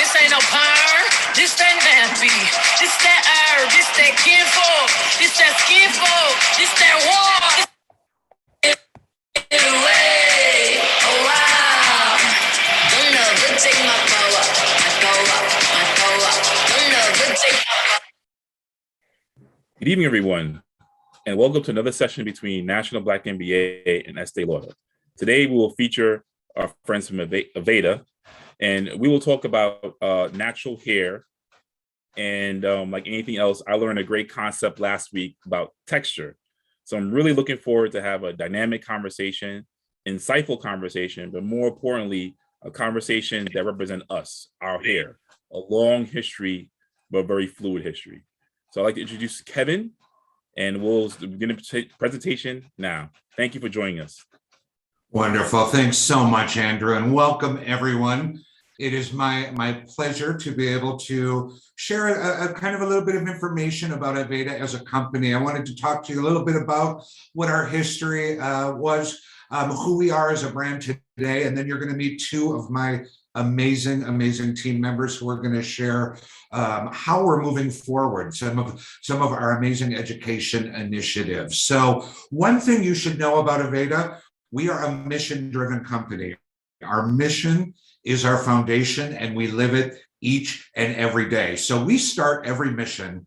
This ain't no perm. This that nappy. This that herb. This that kinfolk. This that skinfolk. This that war. Get away. Oh wow. Don't know, good take my power. I go up. I go up. Don't know, good take my power. Good evening, everyone, and welcome to another session between National Black MBA and Estee Lauder. Today, we will feature our friends from Aveda, and we will talk about natural hair. And like anything else, I learned a great concept last week about texture. So I'm really looking forward to have a dynamic conversation, insightful conversation, but more importantly, a conversation that represents us, our hair, a long history, but very fluid history. So I'd like to introduce Kevin, and we'll begin the presentation now. Thank you for joining us. Wonderful. Thanks so much, Andrew, and welcome everyone. It is my pleasure to be able to share a kind of a little bit of information about Aveda as a company. I wanted to talk to you a little bit about what our history was, who we are as a brand today, and then you're going to meet two of my amazing team members who are going to share how we're moving forward, some of our amazing education initiatives. So one thing you should know about Aveda, we are a mission-driven company. Our mission is our foundation, and we live it each and every day. So we start every meeting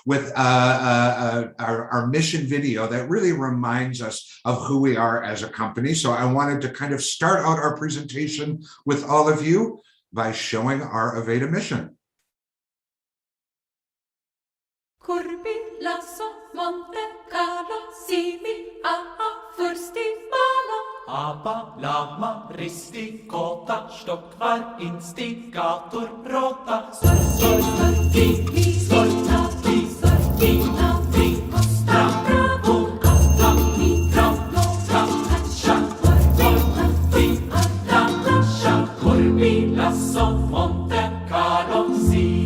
with our mission video that really reminds us of who we are as a company. So I wanted to kind of start out our presentation with all of you by showing our Aveda mission. Aber lama risti kota stockvar instigator rota skolta vi kostra bravo kata mi bravo kata vi alla korbila som Monte Carlo si.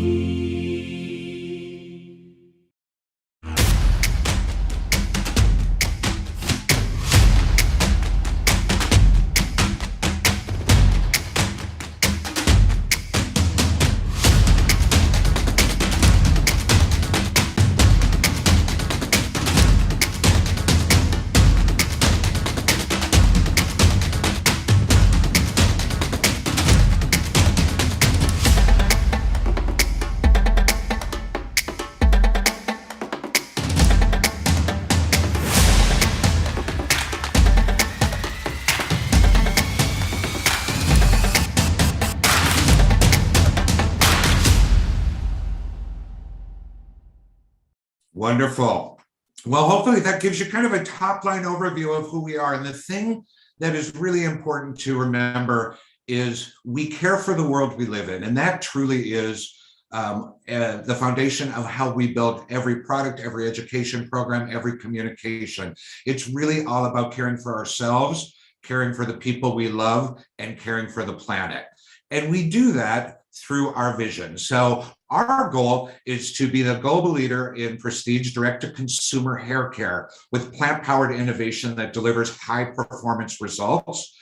Wonderful. Well, hopefully that gives you kind of a top line overview of who we are. And the thing that is really important to remember is we care for the world we live in. And that truly is the foundation of how we build every product, every education program, every communication. It's really all about caring for ourselves, caring for the people we love, and caring for the planet. And we do that through our vision. So our goal is to be the global leader in prestige direct-to-consumer hair care with plant-powered innovation that delivers high-performance results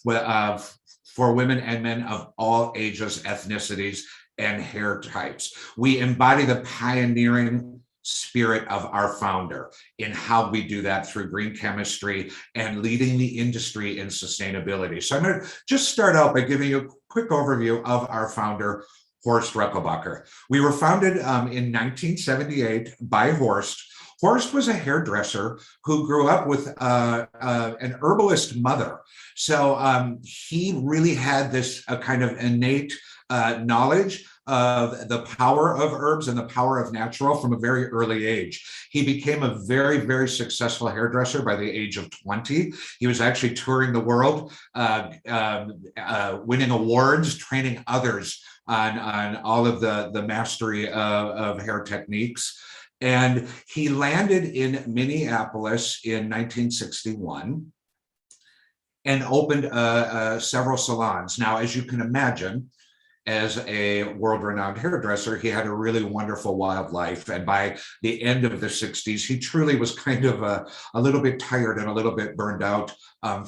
for women and men of all ages, ethnicities, and hair types. We embody the pioneering spirit of our founder in how we do that through green chemistry and leading the industry in sustainability. So I'm going to just start out by giving you a quick overview of our founder, Horst Rechelbacher. We were founded in 1978 by Horst. Horst was a hairdresser who grew up with an herbalist mother. So he really had this kind of innate knowledge of the power of herbs and the power of natural from a very early age. He became a very successful hairdresser by the age of 20. He was actually touring the world, winning awards, training others on all of the mastery of hair techniques. And he landed in Minneapolis in 1961 and opened several salons. Now, as you can imagine, as a world-renowned hairdresser, he had a really wonderful wild life. And by the end of the 60s, he truly was kind of a little bit tired and a little bit burned out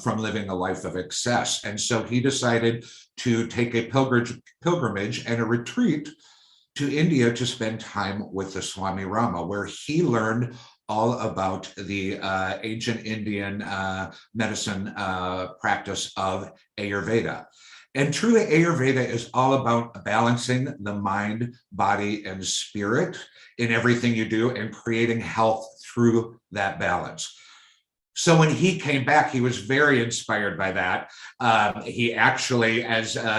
from living a life of excess. And so he decided to take a pilgrimage and a retreat to India to spend time with the Swami Rama, where he learned all about the ancient Indian medicine practice of Ayurveda. And truly, Ayurveda is all about balancing the mind, body, and spirit in everything you do and creating health through that balance. So when he came back, he was very inspired by that. He actually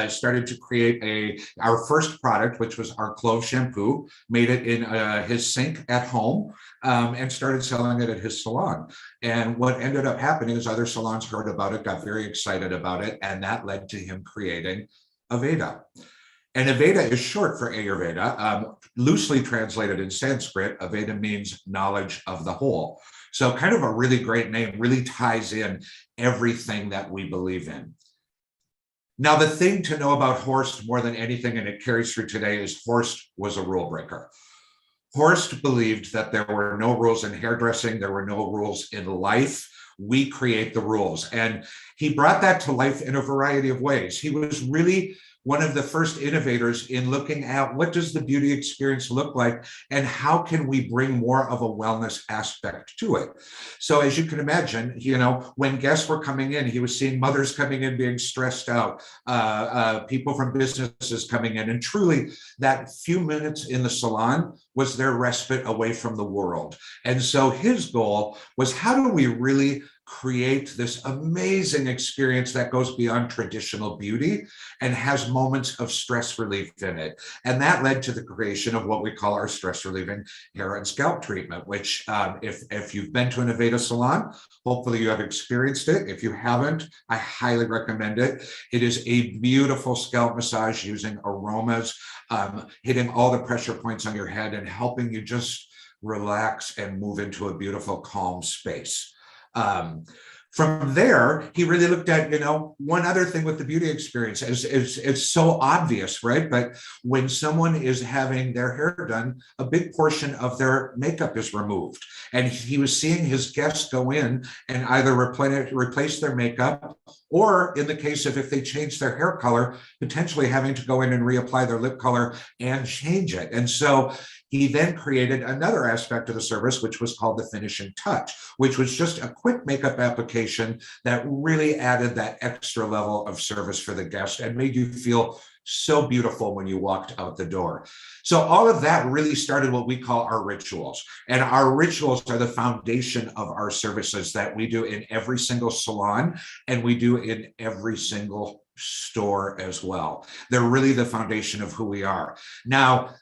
started to create our first product, which was our clove shampoo, made it in his sink at home, and started selling it at his salon. And what ended up happening is other salons heard about it, got very excited about it, and that led to him creating Aveda. And Aveda is short for Ayurveda. Loosely translated in Sanskrit, Aveda means knowledge of the whole. So kind of a really great name, really ties in everything that we believe in. Now, the thing to know about Horst more than anything, and it carries through today, is Horst was a rule breaker. Horst believed that there were no rules in hairdressing, there were no rules in life. We create the rules. And he brought that to life in a variety of ways. He was really one of the first innovators in looking at what does the beauty experience look like and how can we bring more of a wellness aspect to it. So as you can imagine, when guests were coming in, he was seeing mothers coming in being stressed out, people from businesses coming in, and truly that few minutes in the salon was their respite away from the world. And so his goal was, how do we really create this amazing experience that goes beyond traditional beauty and has moments of stress relief in it? And that led to the creation of what we call our stress relieving hair and scalp treatment, which if you've been to an Aveda salon, hopefully you have experienced it. If you haven't, I highly recommend it. It is a beautiful scalp massage using aromas, hitting all the pressure points on your head and helping you just relax and move into a beautiful, calm space. From there, he really looked at, one other thing with the beauty experience is so obvious, right? But when someone is having their hair done, a big portion of their makeup is removed. And he was seeing his guests go in and either replace their makeup, or in the case of if they change their hair color, potentially having to go in and reapply their lip color and change it. And so he then created another aspect of the service, which was called the finishing touch, which was just a quick makeup application that really added that extra level of service for the guest and made you feel so beautiful when you walked out the door. So all of that really started what we call our rituals. And our rituals are the foundation of our services that we do in every single salon and we do in every single store as well. They're really the foundation of who we are. Now,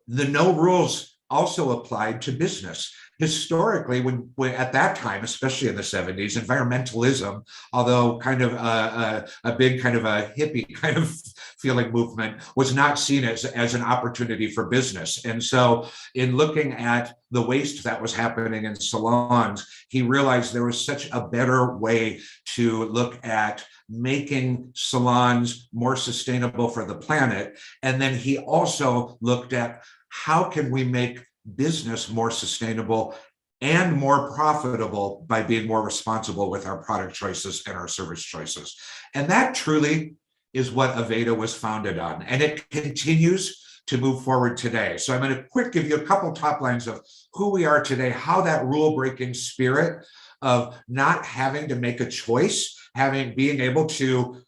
the no rules also applied to business. Historically, when at that time, especially in the 70s, environmentalism, although kind of a big kind of a hippie kind of feeling movement, was not seen as an opportunity for business. And so in looking at the waste that was happening in salons, he realized there was such a better way to look at making salons more sustainable for the planet. And then he also looked at how can we make business more sustainable and more profitable by being more responsible with our product choices and our service choices. And that truly is what Aveda was founded on. And it continues to move forward today. So I'm going to give you a couple top lines of who we are today, how that rule-breaking spirit of not having to make a choice, being able to,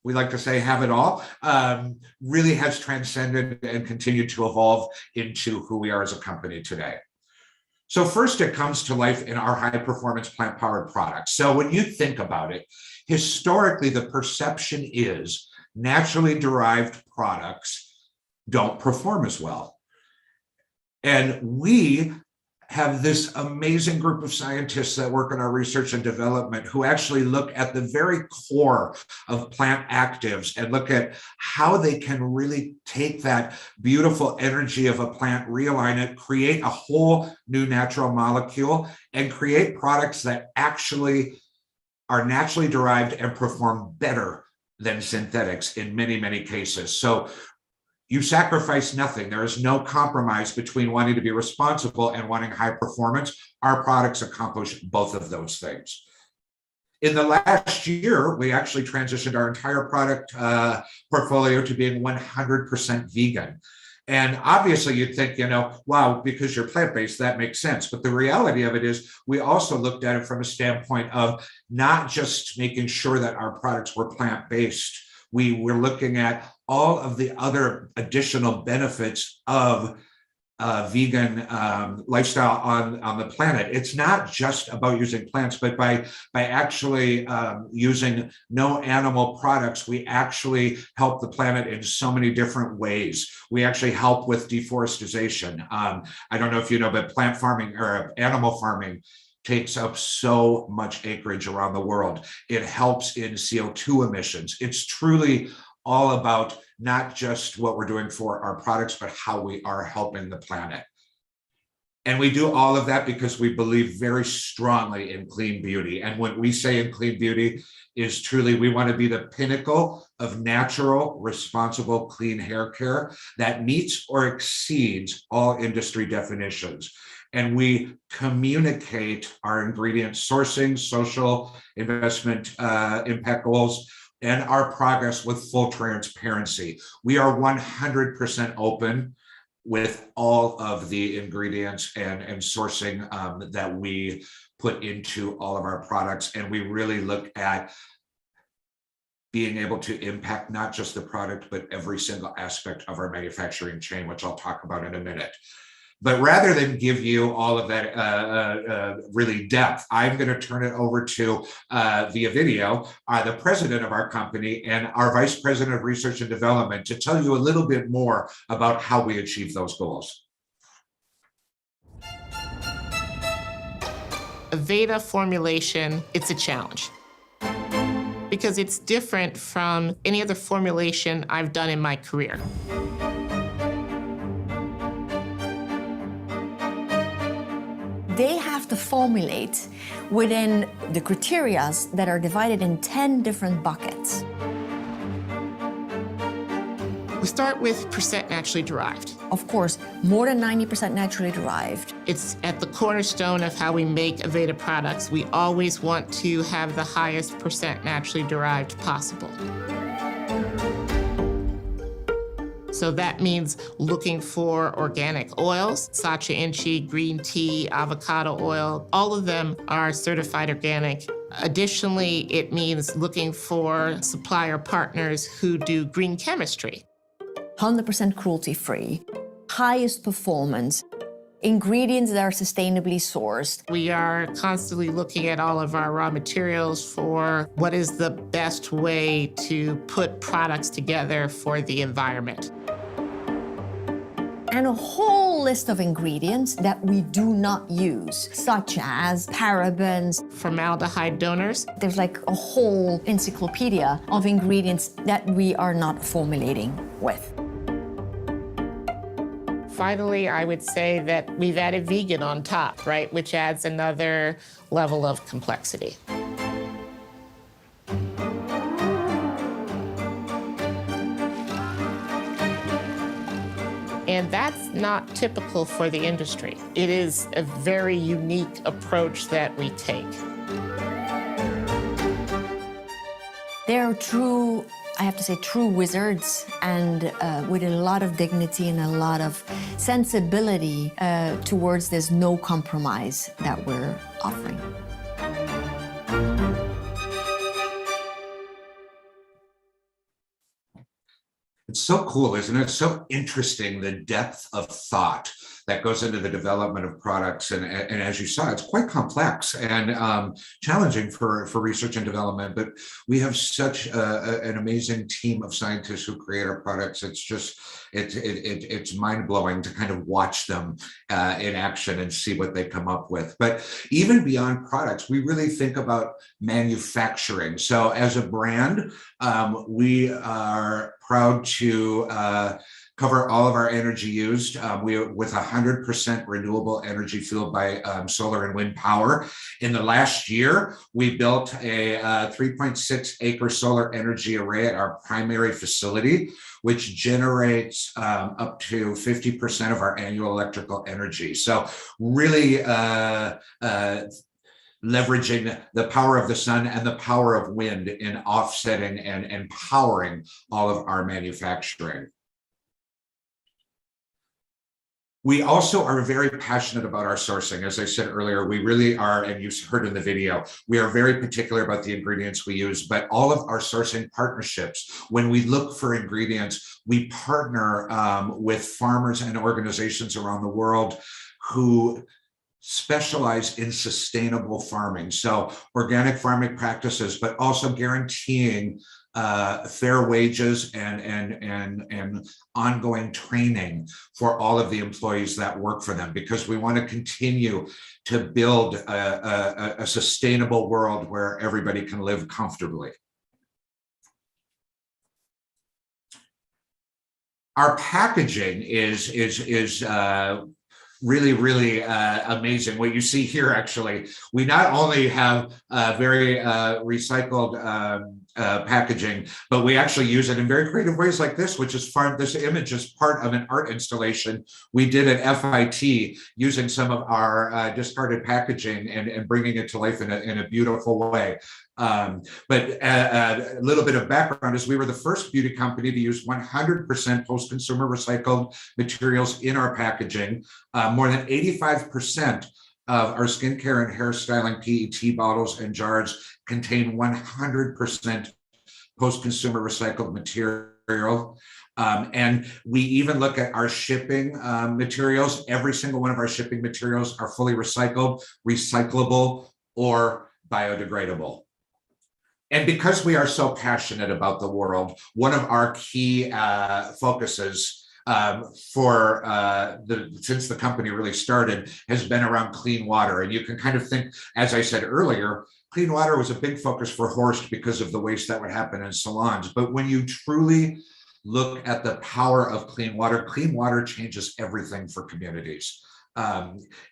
we like to say, have it all, really has transcended and continued to evolve into who we are as a company today. So first, it comes to life in our high-performance plant-powered products. So when you think about it, historically, the perception is naturally derived products don't perform as well. And we have this amazing group of scientists that work in our research and development who actually look at the very core of plant actives and look at how they can really take that beautiful energy of a plant, realign it, create a whole new natural molecule, and create products that actually are naturally derived and perform better than synthetics in many, many cases. So you sacrifice nothing. There is no compromise between wanting to be responsible and wanting high performance. Our products accomplish both of those things. In the last year, we actually transitioned our entire product portfolio to being 100% vegan. And obviously you'd think, wow, because you're plant-based, that makes sense. But the reality of it is we also looked at it from a standpoint of not just making sure that our products were plant-based. We were looking at all of the other additional benefits of vegan lifestyle on the planet. It's not just about using plants, but by actually using no animal products, we actually help the planet in so many different ways. We actually help with deforestation. I don't know if you know, but plant farming or animal farming takes up so much acreage around the world. It helps in CO2 emissions. It's truly all about not just what we're doing for our products, but how we are helping the planet. And we do all of that because we believe very strongly in clean beauty. And what we say in clean beauty is truly, we want to be the pinnacle of natural, responsible, clean hair care that meets or exceeds all industry definitions. And we communicate our ingredient sourcing, social, investment, impact goals, and our progress with full transparency. We are 100% open with all of the ingredients and sourcing that we put into all of our products. And we really look at being able to impact not just the product, but every single aspect of our manufacturing chain, which I'll talk about in a minute. But rather than give you all of that really depth, I'm going to turn it over to via video, the president of our company and our vice president of research and development, to tell you a little bit more about how we achieve those goals. Aveda formulation, it's a challenge because it's different from any other formulation I've done in my career. They have to formulate within the criteria that are divided in 10 different buckets. We start with percent naturally derived. Of course, more than 90% naturally derived. It's at the cornerstone of how we make Aveda products. We always want to have the highest percent naturally derived possible. So that means looking for organic oils, sacha inchi, green tea, avocado oil. All of them are certified organic. Additionally, it means looking for supplier partners who do green chemistry. 100% cruelty-free, highest performance, ingredients that are sustainably sourced. We are constantly looking at all of our raw materials for what is the best way to put products together for the environment. And a whole list of ingredients that we do not use, such as parabens, formaldehyde donors. There's like a whole encyclopedia of ingredients that we are not formulating with. Finally, I would say that we've added vegan on top, right, which adds another level of complexity. And that's not typical for the industry. It is a very unique approach that we take. They're true, I have to say, true wizards, and with a lot of dignity and a lot of sensibility towards this no compromise that we're offering. It's so cool, isn't it? So interesting, the depth of thought that goes into the development of products. And as you saw, it's quite complex and challenging for research and development, but we have such an amazing team of scientists who create our products. It's just, it's mind-blowing to kind of watch them in action and see what they come up with. But even beyond products, we really think about manufacturing. So as a brand, we are proud to cover all of our energy used. We with 100% renewable energy fueled by solar and wind power. In the last year, we built a 3.6 acre solar energy array at our primary facility, which generates up to 50% of our annual electrical energy. So really leveraging the power of the sun and the power of wind in offsetting and empowering all of our manufacturing. We also are very passionate about our sourcing. As I said earlier, we really are, and you heard in the video, we are very particular about the ingredients we use, but all of our sourcing partnerships, when we look for ingredients, we partner with farmers and organizations around the world who specialize in sustainable farming. So organic farming practices, but also guaranteeing fair wages and ongoing training for all of the employees that work for them, because we want to continue to build a sustainable world where everybody can live comfortably. Our packaging is really amazing. What you see here, actually, we not only have very recycled packaging, but we actually use it in very creative ways like this, which is this image is part of an art installation we did at FIT using some of our discarded packaging and bringing it to life in a beautiful way. But a little bit of background is we were the first beauty company to use 100% post-consumer recycled materials in our packaging. More than 85% of our skincare and hairstyling PET bottles and jars contain 100% post-consumer recycled material. And we even look at our shipping materials. Every single one of our shipping materials are fully recycled, recyclable, or biodegradable. And because we are so passionate about the world, one of our key focuses since the company really started has been around clean water. And you can kind of think, as I said earlier, clean water was a big focus for Horst because of the waste that would happen in salons. But when you truly look at the power of clean water changes everything for communities.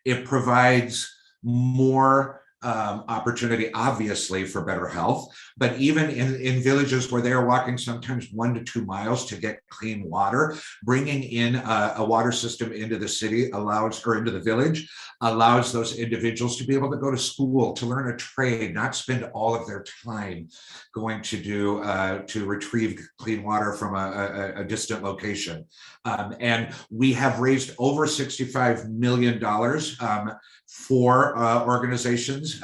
It provides more opportunity, obviously, for better health, but even in villages where they are walking sometimes 1 to 2 miles to get clean water, bringing in a water system into the city into the village allows those individuals to be able to go to school, to learn a trade, not spend all of their time going to retrieve clean water from a distant location. And we have raised over $65 million for organizations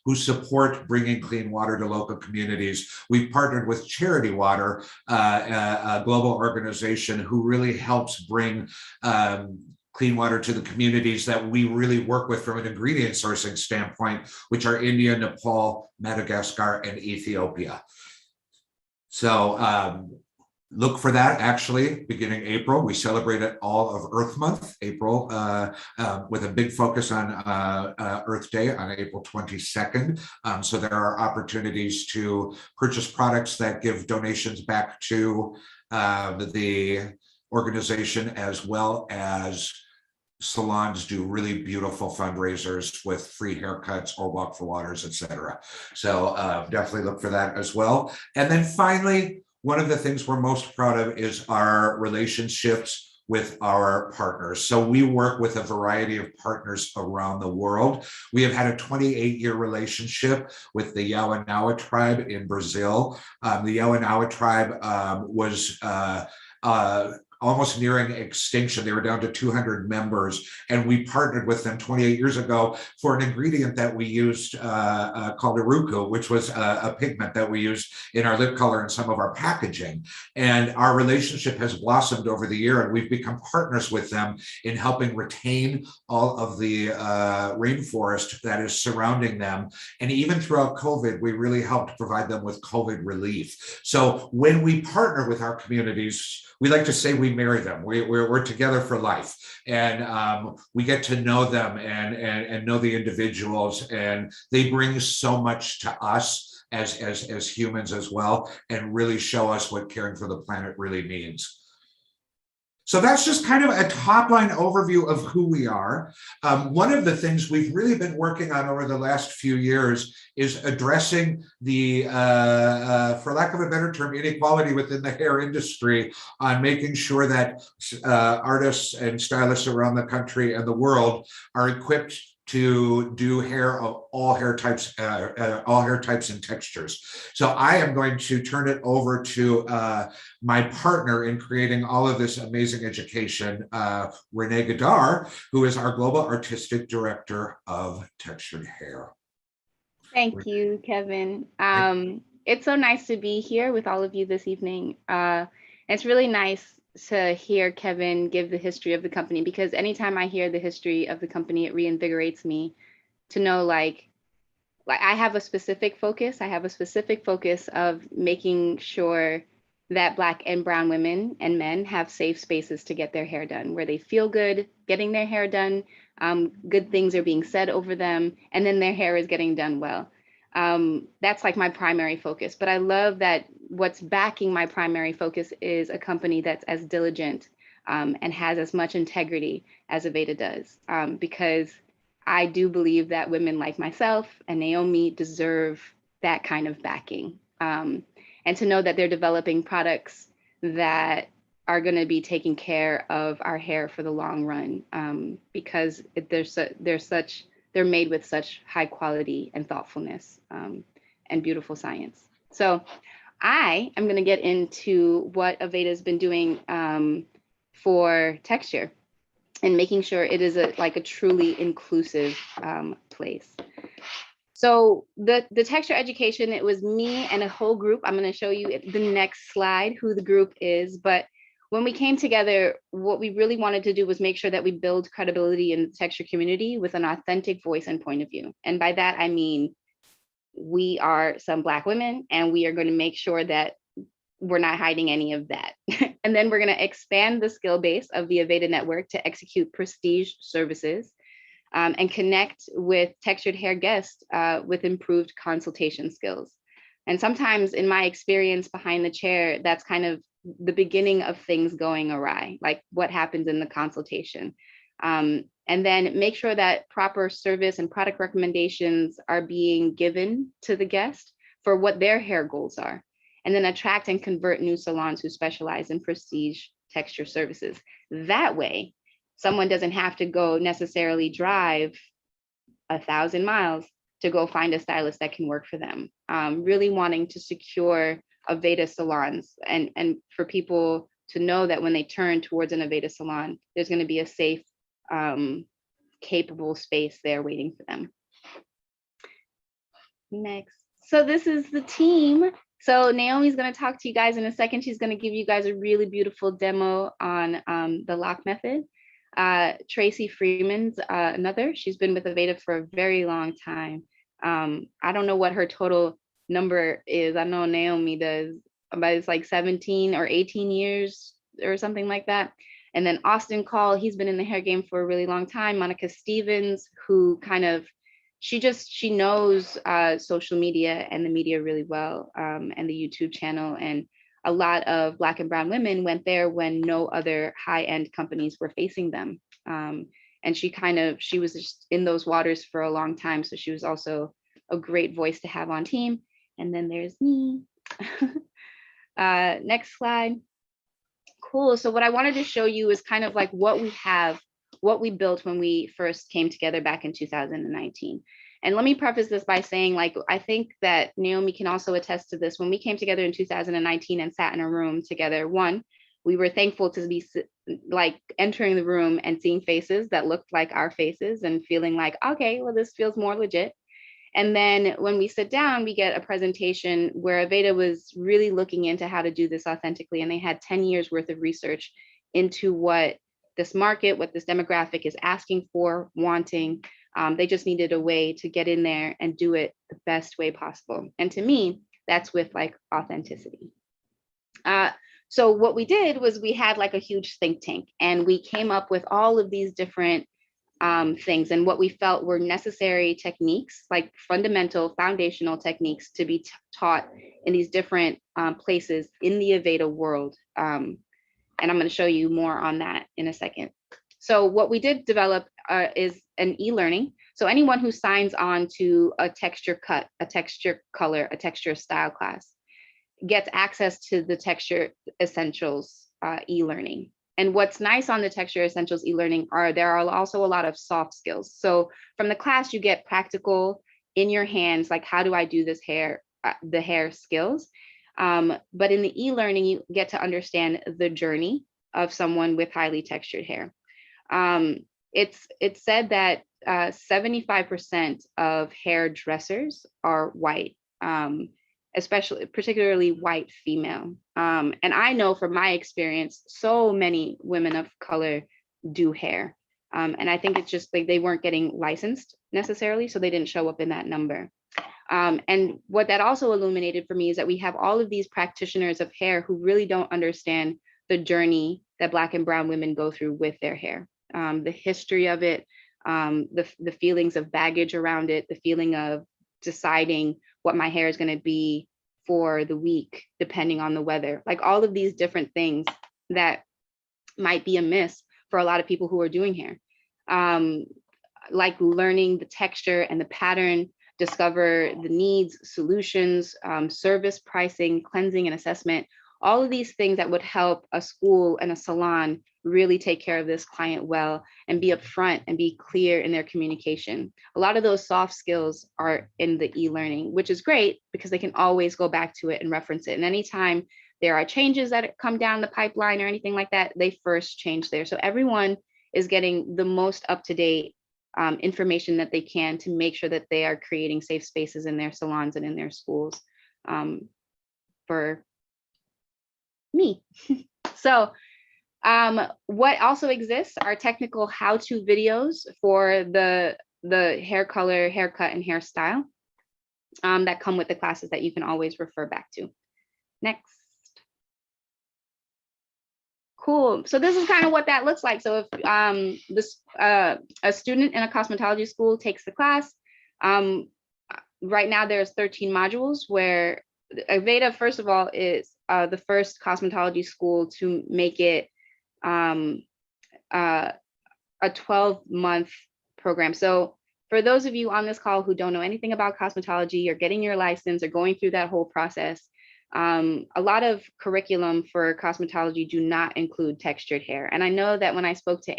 who support bringing clean water to local communities. We've partnered with Charity Water, a global organization who really helps bring clean water to the communities that we really work with from an ingredient sourcing standpoint, which are India, Nepal, Madagascar, and Ethiopia. So look for that. Actually, beginning April, we celebrated all of Earth Month, April, with a big focus on Earth Day on April 22nd. So there are opportunities to purchase products that give donations back to the organization, as well as salons do really beautiful fundraisers with free haircuts or walk for waters, etc. So definitely look for that as well. And then finally, one of the things we're most proud of is our relationships with our partners. So we work with a variety of partners around the world. We have had a 28-year relationship with the Yawanawa tribe in Brazil. The Yawanawa tribe was almost nearing extinction. They were down to 200 members, and we partnered with them 28 years ago for an ingredient that we used called Iruku, which was a pigment that we used in our lip color and some of our packaging. And our relationship has blossomed over the year, and we've become partners with them in helping retain all of the rainforest that is surrounding them. And even throughout COVID, we really helped provide them with COVID relief. So when we partner with our communities, we like to say we marry them. We're together for life, and we get to know them and know the individuals, and they bring so much to us as humans as well, and really show us what caring for the planet really means. So that's just kind of a top line overview of who we are. One of the things we've really been working on over the last few years is addressing the, for lack of a better term, inequality within the hair industry, on making sure that artists and stylists around the country and the world are equipped to do hair of all hair types and textures. So I am going to turn it over to my partner in creating all of this amazing education, Renee Gadar, who is our Global Artistic Director of Textured Hair. Thank you, Kevin. It's so nice to be here with all of you this evening. It's really nice to hear Kevin give the history of the company, because anytime I hear the history of the company, it reinvigorates me to know like I have a specific focus. I have a specific focus of making sure that Black and brown women and men have safe spaces to get their hair done, where they feel good getting their hair done, good things are being said over them, and then their hair is getting done well. That's like my primary focus. But I love that what's backing my primary focus is a company that's as diligent and has as much integrity as Aveda does, because I do believe that women like myself and Naomi deserve that kind of backing. And to know that they're developing products that are going to be taking care of our hair for the long run, because they're made with such high quality and thoughtfulness and beautiful science. So I am going to get into what Aveda has been doing for texture and making sure it is a truly inclusive place. So the texture education, it was me and a whole group. I'm going to show you the next slide who the group is. But when we came together, what we really wanted to do was make sure that we build credibility in the texture community with an authentic voice and point of view. And by that, I mean, we are some Black women, and we are going to make sure that we're not hiding any of that. And then we're going to expand the skill base of the Aveda network to execute prestige services and connect with textured hair guests with improved consultation skills. And sometimes in my experience behind the chair, that's kind of the beginning of things going awry, like what happens in the consultation. And then make sure that proper service and product recommendations are being given to the guest for what their hair goals are. And then attract and convert new salons who specialize in prestige texture services. That way, someone doesn't have to go necessarily drive 1,000 miles to go find a stylist that can work for them. Really wanting to secure Aveda salons and for people to know that when they turn towards an Aveda salon, there's going to be a safe, capable space there waiting for them. Next. So this is the team. So Naomi's going to talk to you guys in a second. She's going to give you guys a really beautiful demo on the lock method. Tracy Freeman's another. She's been with Aveda for a very long time. I don't know what her total number is. I know Naomi does, but it's like 17 or 18 years or something like that. And then Austin Call, he's been in the hair game for a really long time. Monica Stevens, who kind of, she knows social media and the media really well, and the YouTube channel. And a lot of Black and brown women went there when no other high-end companies were facing them. And she was just in those waters for a long time. So she was also a great voice to have on team. And then there's me. Next slide. Cool. So what I wanted to show you is kind of like what we built when we first came together back in 2019. And let me preface this by saying, like, I think that Naomi can also attest to this. When we came together in 2019 and sat in a room together, one, we were thankful to be like entering the room and seeing faces that looked like our faces and feeling like, okay, well, this feels more legit. And then when we sit down, we get a presentation where Aveda was really looking into how to do this authentically. And they had 10 years worth of research into what this market, what this demographic is asking for, wanting. They just needed a way to get in there and do it the best way possible. And to me, that's with like authenticity. So what we did was we had like a huge think tank, and we came up with all of these different things and what we felt were necessary techniques, like fundamental foundational techniques to be taught in these different places in the Aveda world. And I'm going to show you more on that in a second. So what we did develop is an e-learning. So anyone who signs on to a texture cut, a texture color, a texture style class gets access to the Texture Essentials e-learning. And what's nice on the Texture Essentials e-learning are there are also a lot of soft skills. So from the class, you get practical in your hands, like how do I do this hair, the hair skills. But in the e-learning, you get to understand the journey of someone with highly textured hair. It's said that 75% of hairdressers are white, particularly white female. And I know from my experience, so many women of color do hair. And I think it's just like they weren't getting licensed necessarily, so they didn't show up in that number. And what that also illuminated for me is that we have all of these practitioners of hair who really don't understand the journey that Black and brown women go through with their hair, the history of it, the feelings of baggage around it, the feeling of deciding what my hair is going to be for the week, depending on the weather, like all of these different things that might be amiss for a lot of people who are doing hair, like learning the texture and the pattern, discover the needs, solutions, service pricing, cleansing and assessment, all of these things that would help a school and a salon really take care of this client well and be upfront and be clear in their communication. A lot of those soft skills are in the e-learning, which is great because they can always go back to it and reference it. And anytime there are changes that come down the pipeline or anything like that, they first change there. So everyone is getting the most up-to-date information that they can to make sure that they are creating safe spaces in their salons and in their schools for me. So what also exists are technical how-to videos for the hair color, haircut, and hairstyle that come with the classes that you can always refer back to. Next. Cool. So this is kind of what that looks like. So if a student in a cosmetology school takes the class, right now there's 13 modules where Aveda, first of all, is the first cosmetology school to make it a 12-month program. So for those of you on this call who don't know anything about cosmetology or getting your license or going through that whole process, a lot of curriculum for cosmetology do not include textured hair. And I know that when I spoke to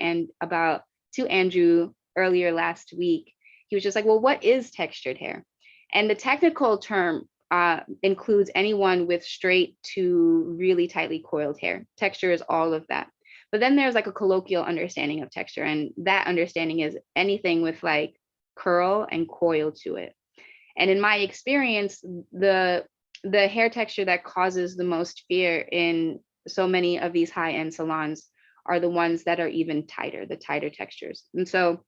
Andrew earlier last week, he was just like, well, what is textured hair? And the technical term includes anyone with straight to really tightly coiled hair. Texture is all of that. But then there's like a colloquial understanding of texture, and that understanding is anything with like curl and coil to it. And in my experience, the hair texture that causes the most fear in so many of these high-end salons are the ones that are even tighter, the tighter textures. And so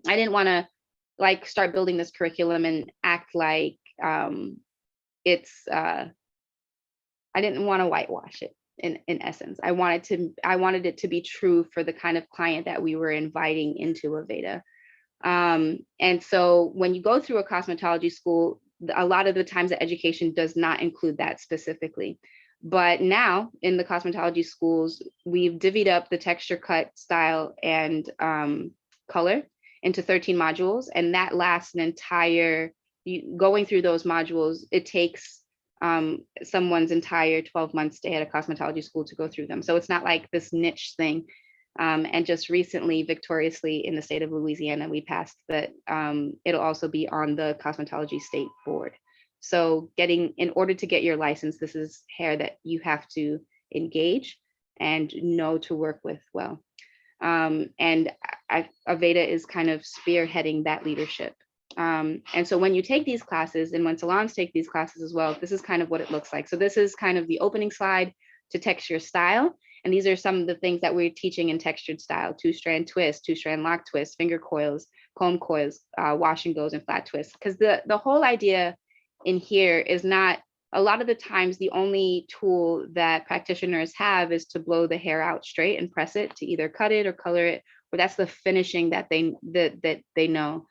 I didn't want to like start building this curriculum and act like I didn't want to whitewash it in essence. I wanted it to be true for the kind of client that we were inviting into Aveda. And so when you go through a cosmetology school, a lot of the times the education does not include that specifically. But now in the cosmetology schools, we've divvied up the texture, cut, style, and color into 13 modules. And that lasts an entire, going through those modules, it takes someone's entire 12-month stay at a cosmetology school to go through them. So it's not like this niche thing. And just recently, victoriously in the state of Louisiana, we passed that it'll also be on the cosmetology state board. So in order to get your license, this is hair that you have to engage and know to work with well. And Aveda is kind of spearheading that leadership. And so when you take these classes and when salons take these classes as well, this is kind of what it looks like. So this is kind of the opening slide to texture style. And these are some of the things that we're teaching in textured style: 2-strand twist, 2-strand lock twist, finger coils, comb coils, wash and goes, and flat twists. Because the whole idea in here is not, a lot of the times the only tool that practitioners have is to blow the hair out straight and press it to either cut it or color it, or that's the finishing that they know.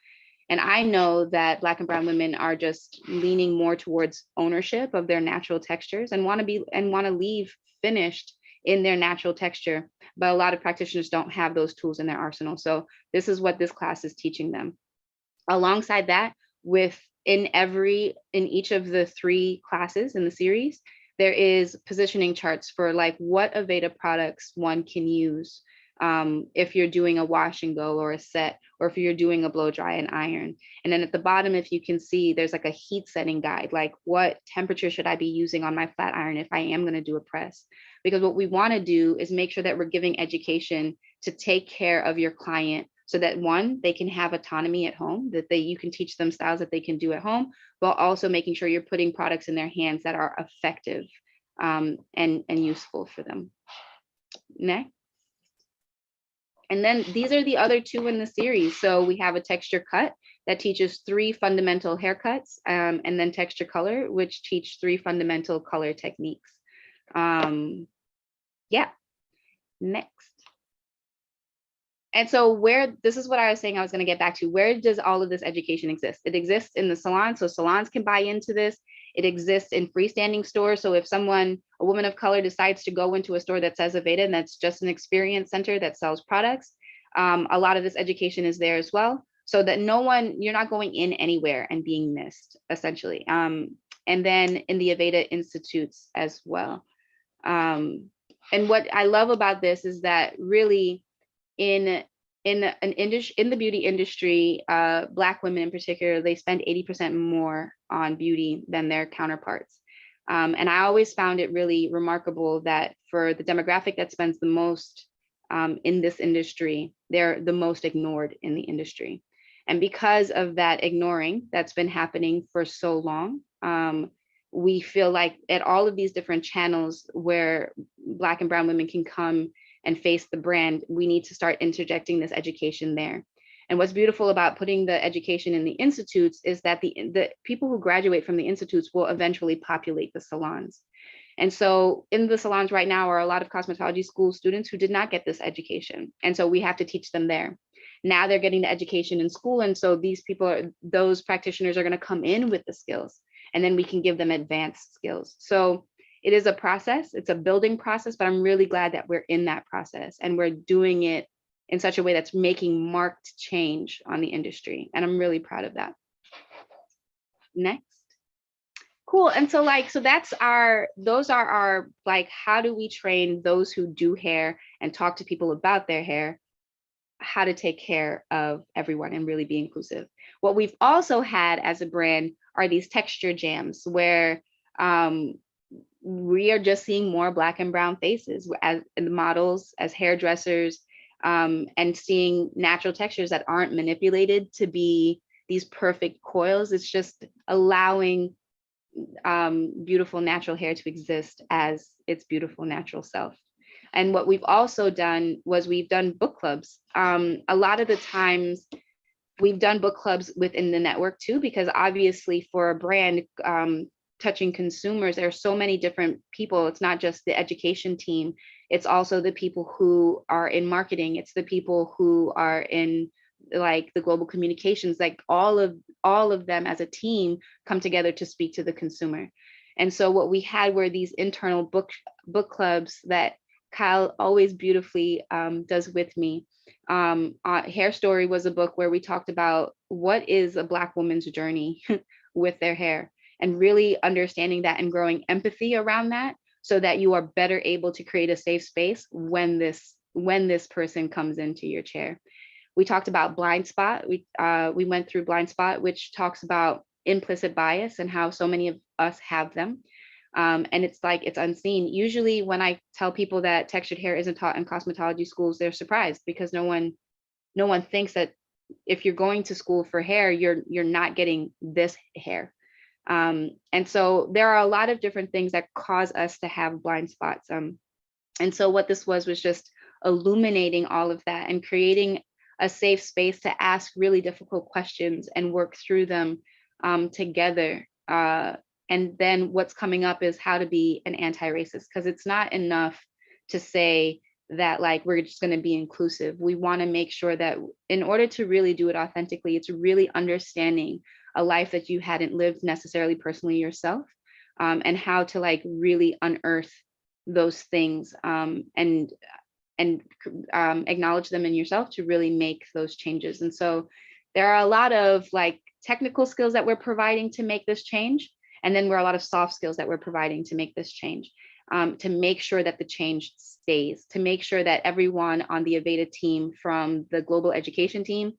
And I know that Black and brown women are just leaning more towards ownership of their natural textures and want to leave finished in their natural texture, but a lot of practitioners don't have those tools in their arsenal. So this is what this class is teaching them. Alongside that, in each of the 3 classes in the series, there is positioning charts for like what Aveda products one can use if you're doing a wash and go or a set, or if you're doing a blow dry and iron. And then at the bottom, if you can see, there's like a heat setting guide, like what temperature should I be using on my flat iron if I am going to do a press? Because what we want to do is make sure that we're giving education to take care of your client, so that one, they can have autonomy at home, that you can teach them styles that they can do at home, while also making sure you're putting products in their hands that are effective and useful for them. Next. And then these are the other 2 in the series. So we have a texture cut that teaches 3 fundamental haircuts, and then texture color, which teach 3 fundamental color techniques. Yeah, next. And so this is what I was saying I was going to get back to. Where does all of this education exist? It exists in the salon, so salons can buy into this. It exists in freestanding stores. So if a woman of color, decides to go into a store that says Aveda, and that's just an experience center that sells products, a lot of this education is there as well. So that you're not going in anywhere and being missed, essentially. And then in the Aveda Institutes as well. And what I love about this is that really, in the beauty industry, Black women in particular, they spend 80% more on beauty than their counterparts. And I always found it really remarkable that for the demographic that spends the most in this industry, they're the most ignored in the industry. And because of that ignoring that's been happening for so long, we feel like at all of these different channels where Black and brown women can come and face the brand, we need to start interjecting this education there. And what's beautiful about putting the education in the institutes is that the people who graduate from the institutes will eventually populate the salons. And so in the salons right now are a lot of cosmetology school students who did not get this education. And so we have to teach them there. Now they're getting the education in school. And so those practitioners are going to come in with the skills, and then we can give them advanced skills. So it is a process, it's a building process, but I'm really glad that we're in that process and we're doing it in such a way that's making marked change on the industry. And I'm really proud of that. Next. Cool. And so those are our, how do we train those who do hair and talk to people about their hair, how to take care of everyone and really be inclusive. What we've also had as a brand are these texture jams where we are just seeing more Black and brown faces as models, as hairdressers, and seeing natural textures that aren't manipulated to be these perfect coils. It's just allowing beautiful natural hair to exist as its beautiful natural self. And what we've also done was we've done book clubs. A lot of the times we've done book clubs within the network too, because obviously for a brand, touching consumers, there are so many different people. It's not just the education team. It's also the people who are in marketing. It's the people who are in the global communications, all of them as a team come together to speak to the consumer. And so what we had were these internal book clubs that Kyle always beautifully does with me. Hair Story was a book where we talked about what is a Black woman's journey with their hair, and really understanding that and growing empathy around that so that you are better able to create a safe space when this person comes into your chair. We talked about blind spot. We went through blind spot, which talks about implicit bias and how so many of us have them. And it's unseen. Usually when I tell people that textured hair isn't taught in cosmetology schools, they're surprised because no one thinks that if you're going to school for hair, you're not getting this hair. And so there are a lot of different things that cause us to have blind spots. And so what this was just illuminating all of that and creating a safe space to ask really difficult questions and work through them together. And then what's coming up is how to be an anti-racist, because it's not enough to say that we're just going to be inclusive. We want to make sure that in order to really do it authentically, it's really understanding a life that you hadn't lived necessarily personally yourself, and how to really unearth those things, and acknowledge them in yourself to really make those changes. And so there are a lot of like technical skills that we're providing to make this change. And then there are a lot of soft skills that we're providing to make this change, to make sure that the change stays, to make sure that everyone on the Aveda team, from the global education team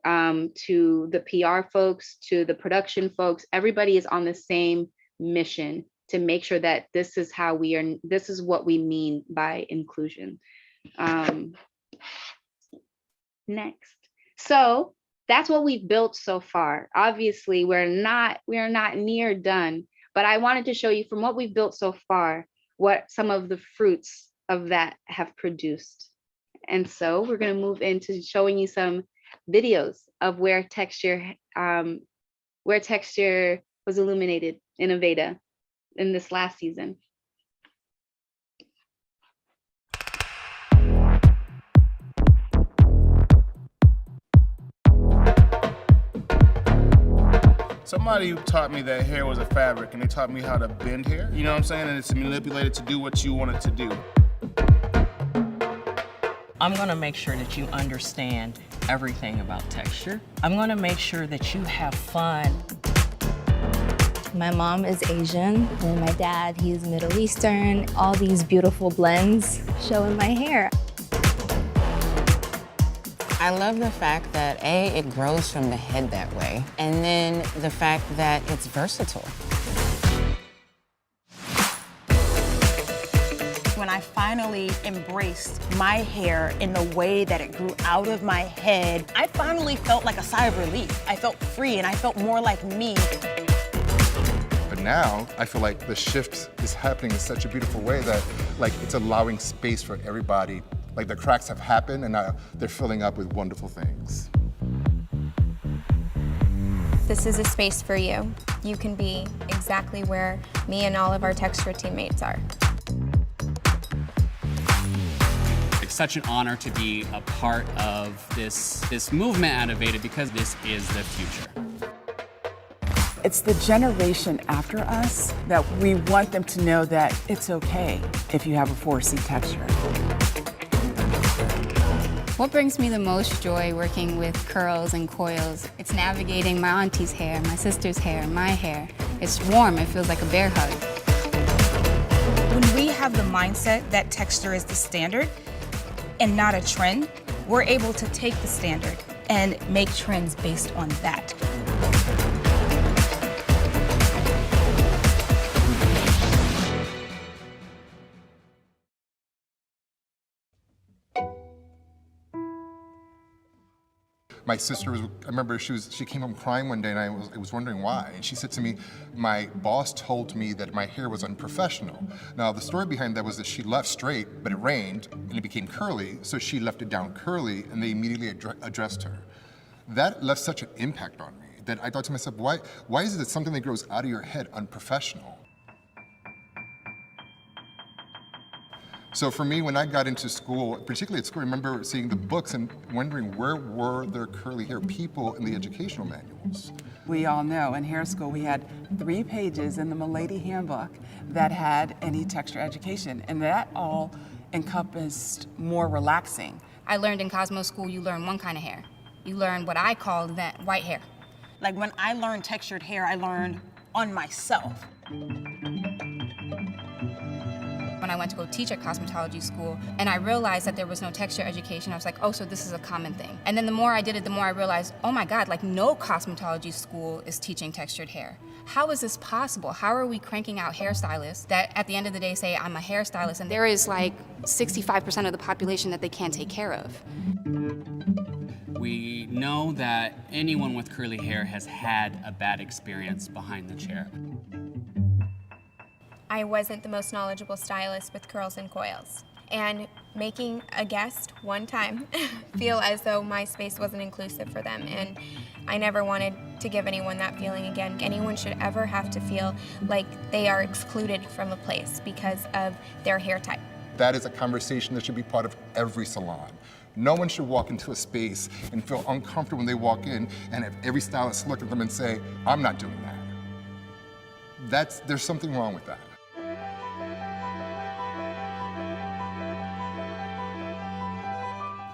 to the PR folks, to the production folks, everybody is on the same mission to make sure that this is how we are, this is what we mean by inclusion. Next. So that's what we've built so far. Obviously, we are not near done, but I wanted to show you from what we've built so far, what some of the fruits of that have produced. And so we're going to move into showing you some videos of where texture was illuminated in Aveda in this last season. Somebody taught me that hair was a fabric, and they taught me how to bend hair, you know what I'm saying? And it's manipulated to do what you want it to do. I'm gonna make sure that you understand everything about texture. I'm gonna make sure that you have fun. My mom is Asian, and my dad, he's Middle Eastern. All these beautiful blends show in my hair. I love the fact that A, it grows from the head that way, and then the fact that it's versatile. When I finally embraced my hair in the way that it grew out of my head, I finally felt like a sigh of relief. I felt free and I felt more like me. But now, I feel like the shift is happening in such a beautiful way that like it's allowing space for everybody. Like the cracks have happened and now they're filling up with wonderful things. This is a space for you. You can be exactly where me and all of our texture teammates are. It's such an honor to be a part of this movement at Aveda, because this is the future. It's the generation after us that we want them to know that it's okay if you have a 4C texture. What brings me the most joy working with curls and coils? It's navigating my auntie's hair, my sister's hair, my hair. It's warm, it feels like a bear hug. When we have the mindset that texture is the standard and not a trend, we're able to take the standard and make trends based on that. My sister was, I remember she came home crying one day and I was wondering why. And she said to me, my boss told me that my hair was unprofessional. Now the story behind that was that she left straight, but it rained and it became curly, so she left it down curly and they immediately addressed her. That left such an impact on me that I thought to myself, why is it that something that grows out of your head unprofessional? So for me, when I got into school, particularly at school, I remember seeing the books and wondering where were there curly hair people in the educational manuals? We all know in hair school we had 3 pages in the Milady Handbook that had any texture education, and that all encompassed more relaxing. I learned in Cosmo School, you learn one kind of hair. You learn what I call that white hair. Like when I learned textured hair, I learned on myself. When I went to go teach at cosmetology school, and I realized that there was no texture education, I was like, oh, so this is a common thing. And then the more I did it, the more I realized, oh my God, like no cosmetology school is teaching textured hair. How is this possible? How are we cranking out hairstylists that at the end of the day say, I'm a hairstylist, and there is like 65% of the population that they can't take care of. We know that anyone with curly hair has had a bad experience behind the chair. I wasn't the most knowledgeable stylist with curls and coils. And making a guest one time feel as though my space wasn't inclusive for them. And I never wanted to give anyone that feeling again. Anyone should ever have to feel like they are excluded from a place because of their hair type. That is a conversation that should be part of every salon. No one should walk into a space and feel uncomfortable when they walk in and have every stylist look at them and say, I'm not doing that. There's something wrong with that.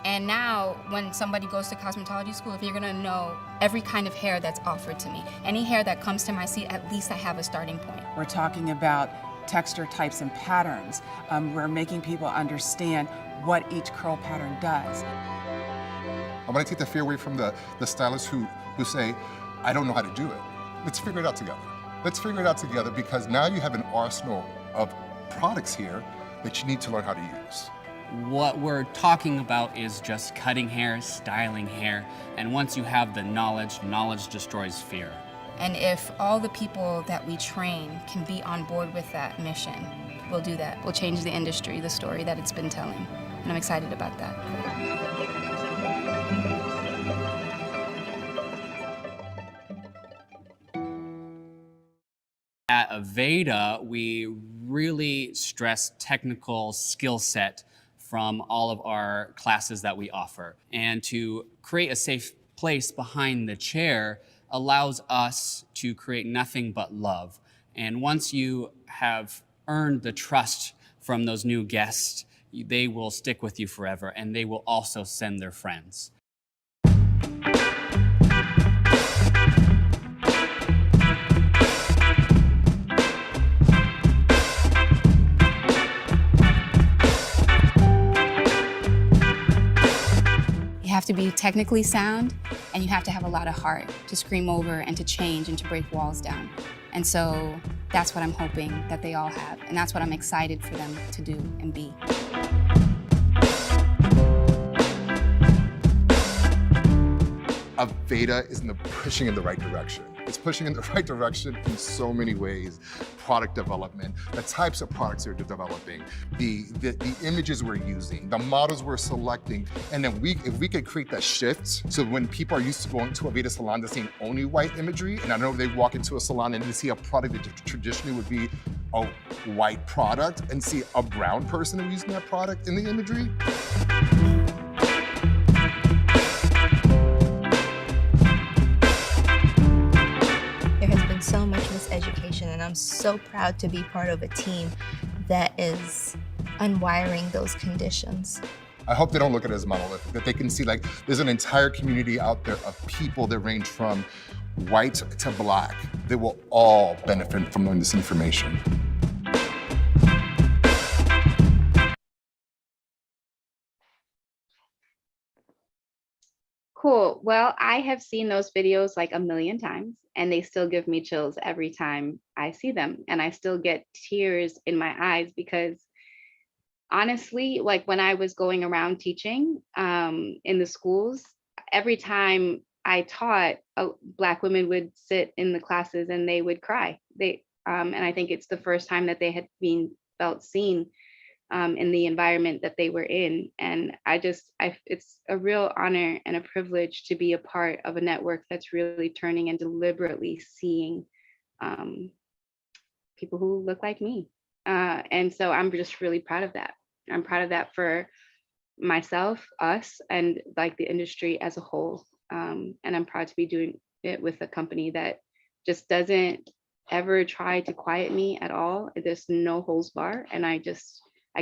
And now when somebody goes to cosmetology school, if you're gonna know every kind of hair that's offered to me, any hair that comes to my seat, at least I have a starting point. We're talking about texture types and patterns. We're making people understand what each curl pattern does. I want to take the fear away from the stylists who say, I don't know how to do it. Let's figure it out together. Let's figure it out together, because now you have an arsenal of products here that you need to learn how to use. What we're talking about is just cutting hair, styling hair, and once you have the knowledge, knowledge destroys fear. And if all the people that we train can be on board with that mission, we'll do that. We'll change the industry, the story that it's been telling. And I'm excited about that. At Aveda, we really stress technical skill set from all of our classes that we offer. And to create a safe place behind the chair allows us to create nothing but love. And once you have earned the trust from those new guests, they will stick with you forever, and they will also send their friends. You have to be technically sound, and you have to have a lot of heart to scream over and to change and to break walls down. And so that's what I'm hoping that they all have, and that's what I'm excited for them to do and be. Aveda is pushing in the right direction. It's pushing in the right direction in so many ways. Product development, the types of products they're developing, the images we're using, the models we're selecting, and then if we could create that shift, so when people are used to going to a Aveda salon, they're seeing only white imagery, and I know they walk into a salon and they see a product that traditionally would be a white product, and see a brown person using that product in the imagery. So much miseducation, and I'm so proud to be part of a team that is unwiring those conditions. I hope they don't look at it as monolithic, that they can see like there's an entire community out there of people that range from white to black. They will all benefit from learning this information. Cool. Well, I have seen those videos like a million times, and they still give me chills every time I see them. And I still get tears in my eyes because honestly, like when I was going around teaching in the schools, every time I taught, Black women would sit in the classes and they would cry. And I think it's the first time that they had felt seen in the environment that they were in. And it's a real honor and a privilege to be a part of a network that's really turning and deliberately seeing people who look like me. And so I'm just really proud of that. I'm proud of that for myself, us, and like the industry as a whole. And I'm proud to be doing it with a company that just doesn't ever try to quiet me at all. There's no holds bar, and I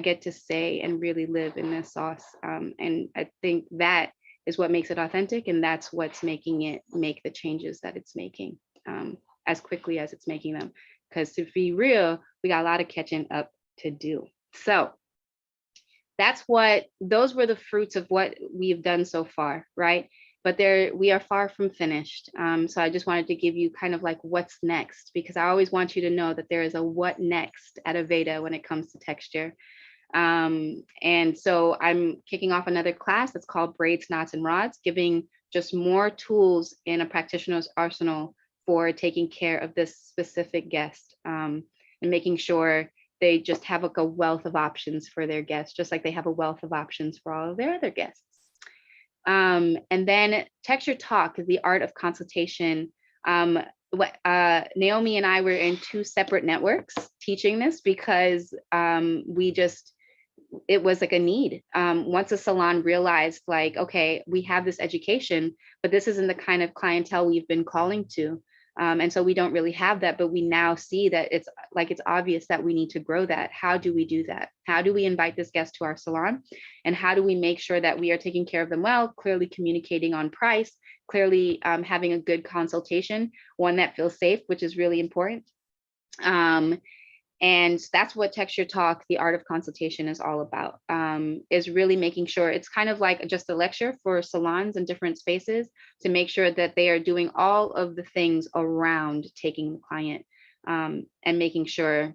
get to say and really live in this sauce. And I think that is what makes it authentic, and that's what's making it make the changes that it's making as quickly as it's making them. Because to be real, we got a lot of catching up to do. So those were the fruits of what we've done so far, right? But we are far from finished. So I just wanted to give you kind of like what's next, because I always want you to know that there is a what next at Aveda when it comes to texture. And so I'm kicking off another class that's called Braids, Knots, and Rods, giving just more tools in a practitioner's arsenal for taking care of this specific guest, and making sure they just have like a wealth of options for their guests, just like they have a wealth of options for all of their other guests. And then Texture Talk is the art of consultation. Naomi and I were in two separate networks teaching this because it was like a need. Once a salon realized like, okay, we have this education, but this isn't the kind of clientele we've been calling to. And so we don't really have that, but we now see that it's obvious that we need to grow that. How do we do that? How do we invite this guest to our salon? And how do we make sure that we are taking care of them well, clearly communicating on price, clearly having a good consultation, one that feels safe, which is really important. And that's what Texture Talk, the art of consultation, is all about, is really making sure it's kind of like just a lecture for salons and different spaces to make sure that they are doing all of the things around taking the client, and making sure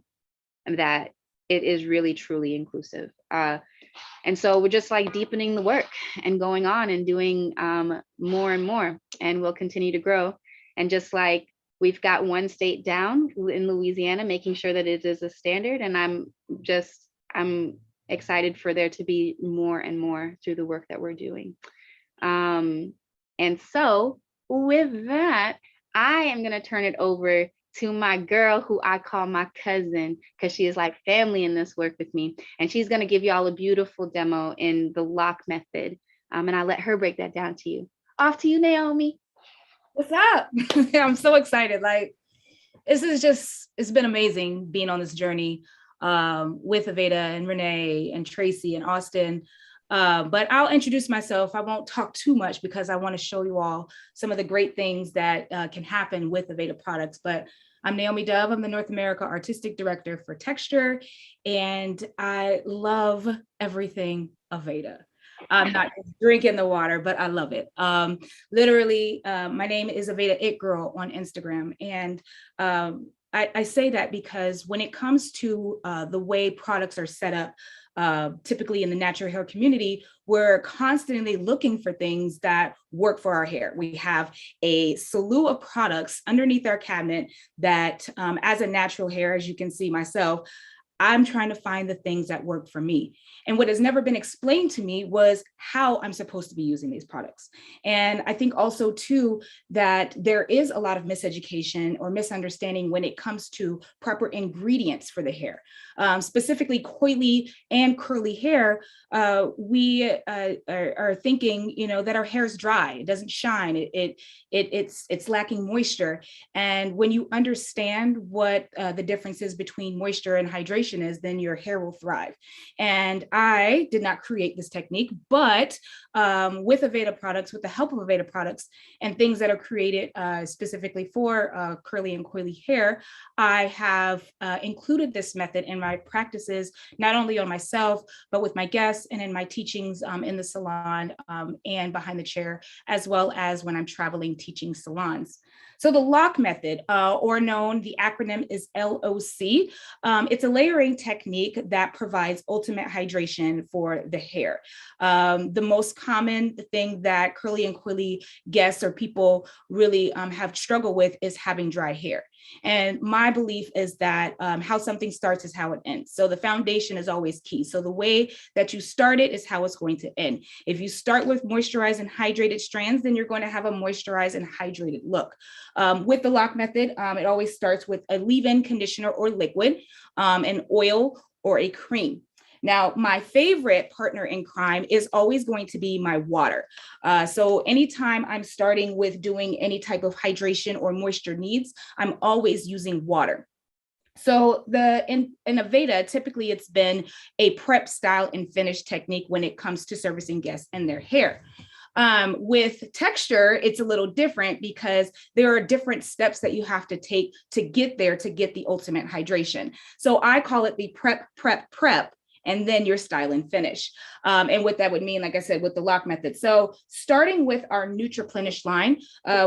that it is really, truly inclusive. And so we're just like deepening the work and going on and doing more and more, and we'll continue to grow. And just like we've got one state down in Louisiana, making sure that it is a standard. And I'm excited for there to be more and more through the work that we're doing. And so with that, I am going to turn it over to my girl, who I call my cousin, because she is like family in this work with me. And she's going to give you all a beautiful demo in the lock method. And I'll let her break that down to you. Off to you, Naomi. What's up? I'm so excited. Like, it's been amazing being on this journey with Aveda and Renee and Tracy and Austin. But I'll introduce myself. I won't talk too much because I want to show you all some of the great things that can happen with Aveda products. But I'm Naomi Dove. I'm the North America Artistic Director for Texture, and I love everything Aveda. I'm not just drinking the water, but I love it. Literally, my name is Aveda It Girl on Instagram. And I say that because when it comes to the way products are set up, typically in the natural hair community, we're constantly looking for things that work for our hair. We have a slew of products underneath our cabinet that, as a natural hair, as you can see myself, I'm trying to find the things that work for me. And what has never been explained to me was how I'm supposed to be using these products. And I think also too, that there is a lot of miseducation or misunderstanding when it comes to proper ingredients for the hair. Specifically coily and curly hair, we are thinking, that our hair is dry, it doesn't shine, it's lacking moisture. And when you understand what the difference is between moisture and hydration is, then your hair will thrive. And I did not create this technique, but with Aveda products, with the help of Aveda products and things that are created specifically for curly and coily hair, I have included this method in my practices, not only on myself, but with my guests and in my teachings in the salon and behind the chair, as well as when I'm traveling teaching salons. So the lock method, or known, the acronym is LOC. It's a layering technique that provides ultimate hydration for the hair. The most common thing that curly and coily guests or people really have struggled with is having dry hair. And my belief is that how something starts is how it ends. So the foundation is always key. So the way that you start it is how it's going to end. If you start with moisturized and hydrated strands, then you're going to have a moisturized and hydrated look. With the lock method, it always starts with a leave-in conditioner or liquid, an oil or a cream. Now, my favorite partner in crime is always going to be my water. So anytime I'm starting with doing any type of hydration or moisture needs, I'm always using water. So in Aveda, typically it's been a prep, style, and finish technique when it comes to servicing guests and their hair. With texture, it's a little different because there are different steps that you have to take to get there to get the ultimate hydration. So I call it the prep, and then your style and finish. And what that would mean, like I said, with the lock method. So starting with our Nutriplenish line,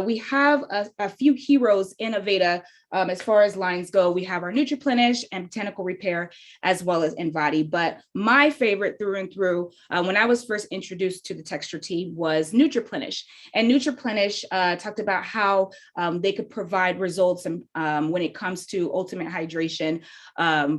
we have a few heroes in Aveda as far as lines go. We have our Nutriplenish and Botanical Repair, as well as Invati. But my favorite through and through, when I was first introduced to the texture tea, was Nutriplenish. And Nutriplenish talked about how they could provide results when it comes to ultimate hydration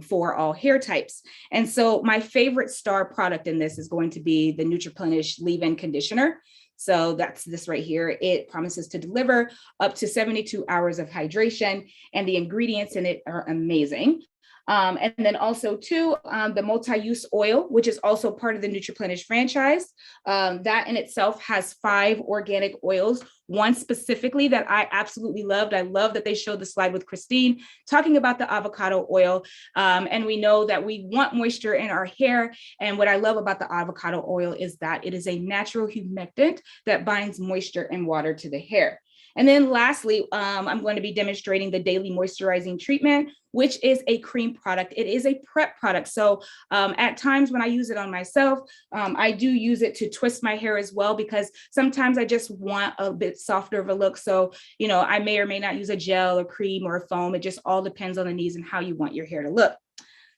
for all hair types. And so my favorite star product in this is going to be the Nutriplenish leave-in conditioner. So that's this right here. It promises to deliver up to 72 hours of hydration, and the ingredients in it are amazing. And then also too, the multi-use oil, which is also part of the NutriPlenish franchise. That in itself has 5 organic oils. One specifically that I absolutely loved. I love that they showed the slide with Christine talking about the avocado oil. And we know that we want moisture in our hair. And what I love about the avocado oil is that it is a natural humectant that binds moisture and water to the hair. And then lastly, I'm going to be demonstrating the daily moisturizing treatment, which is a cream product. It is a prep product. So at times when I use it on myself, I do use it to twist my hair as well, because sometimes I just want a bit softer of a look. So, you know, I may or may not use a gel or cream or a foam. It just all depends on the needs and how you want your hair to look.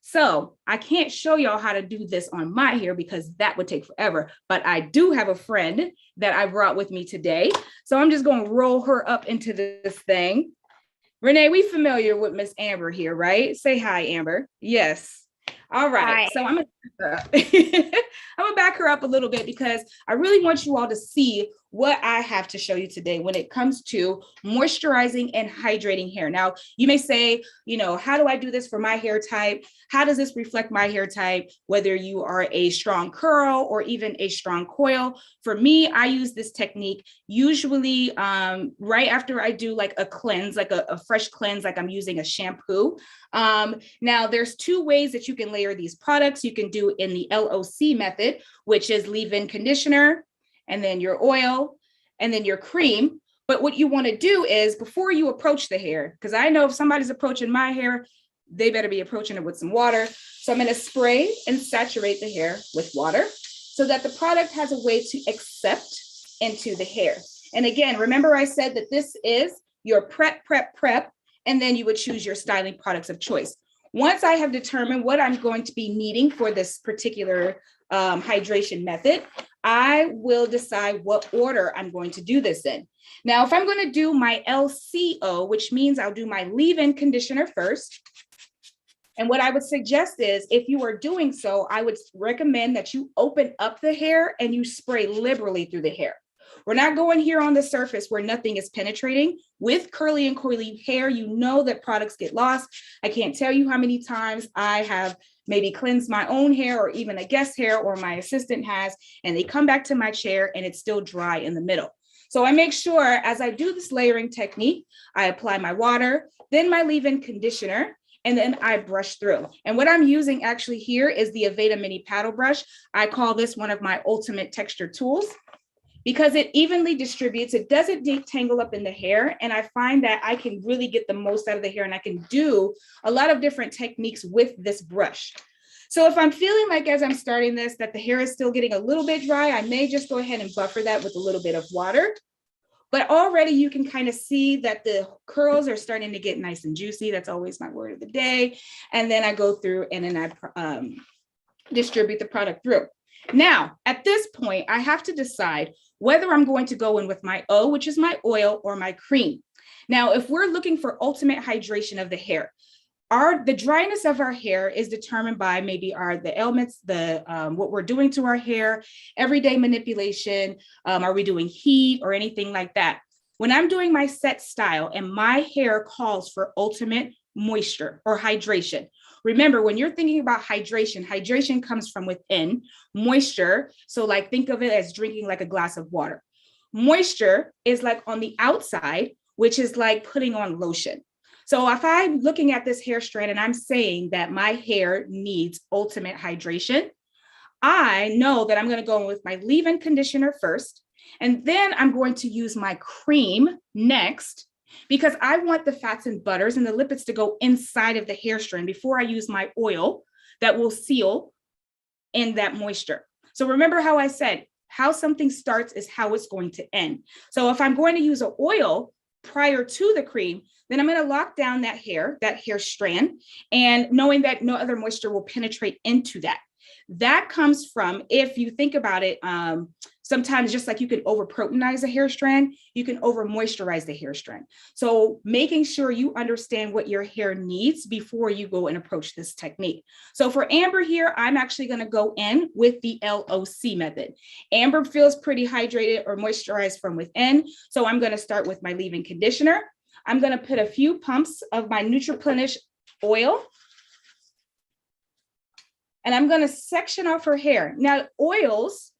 So I can't show y'all how to do this on my hair because that would take forever, but I do have a friend that I brought with me today. So I'm just going to roll her up into this thing. Renee, we familiar with Miss Amber here, right? Say hi, Amber. Yes. All right. Hi. So I'm gonna back her up a little bit because I really want you all to see what I have to show you today when it comes to moisturizing and hydrating hair. Now, you may say, you know, how do I do this for my hair type? How does this reflect my hair type, whether you are a strong curl or even a strong coil? For me, I use this technique usually right after I do like a cleanse, like a fresh cleanse, like I'm using a shampoo. Now, there's 2 ways that you can layer these products. You can do in the LOC method, which is leave-in conditioner, and then your oil, and then your cream. But what you want to do is before you approach the hair, because I know if somebody's approaching my hair, they better be approaching it with some water. So I'm going to spray and saturate the hair with water so that the product has a way to accept into the hair. And again, remember I said that this is your prep, and then you would choose your styling products of choice. Once I have determined what I'm going to be needing for this particular hydration method, I will decide what order I'm going to do this in. Now, if I'm going to do my LCO, which means I'll do my leave-in conditioner first. And what I would suggest is if you are doing so, I would recommend that you open up the hair and you spray liberally through the hair. We're not going here on the surface where nothing is penetrating. With curly and coily hair, you know that products get lost. I can't tell you how many times I have maybe cleansed my own hair or even a guest hair or my assistant has, and they come back to my chair and it's still dry in the middle. So I make sure as I do this layering technique, I apply my water, then my leave-in conditioner, and then I brush through. And what I'm using actually here is the Aveda mini paddle brush. I call this one of my ultimate texture tools because it evenly distributes. It doesn't detangle up in the hair. And I find that I can really get the most out of the hair and I can do a lot of different techniques with this brush. So if I'm feeling like as I'm starting this, that the hair is still getting a little bit dry, I may just go ahead and buffer that with a little bit of water. But already you can kind of see that the curls are starting to get nice and juicy. That's always my word of the day. And then I go through and then I distribute the product through. Now, at this point, I have to decide whether I'm going to go in with my O, which is my oil, or my cream. Now, if we're looking for ultimate hydration of the hair, the dryness of our hair is determined by maybe the ailments, what we're doing to our hair, everyday manipulation, are we doing heat or anything like that? When I'm doing my set style and my hair calls for ultimate moisture or hydration, remember, when you're thinking about hydration, hydration comes from within. Moisture, so like think of it as drinking like a glass of water. Moisture is like on the outside, which is like putting on lotion. So if I'm looking at this hair strand and I'm saying that my hair needs ultimate hydration, I know that I'm going to go in with my leave-in conditioner first, and then I'm going to use my cream next, because I want the fats and butters and the lipids to go inside of the hair strand before I use my oil that will seal in that moisture. So remember how I said, how something starts is how it's going to end. So if I'm going to use an oil prior to the cream, then I'm going to lock down that hair strand, and knowing that no other moisture will penetrate into that. That comes from, if you think about it, sometimes just like you can over proteinize a hair strand, you can over moisturize the hair strand. So making sure you understand what your hair needs before you go and approach this technique. So for Amber here, I'm actually going to go in with the LOC method. Amber feels pretty hydrated or moisturized from within. So I'm going to start with my leave-in conditioner. I'm going to put a few pumps of my NutriPlenish oil And I'm gonna section off her hair. Now, oils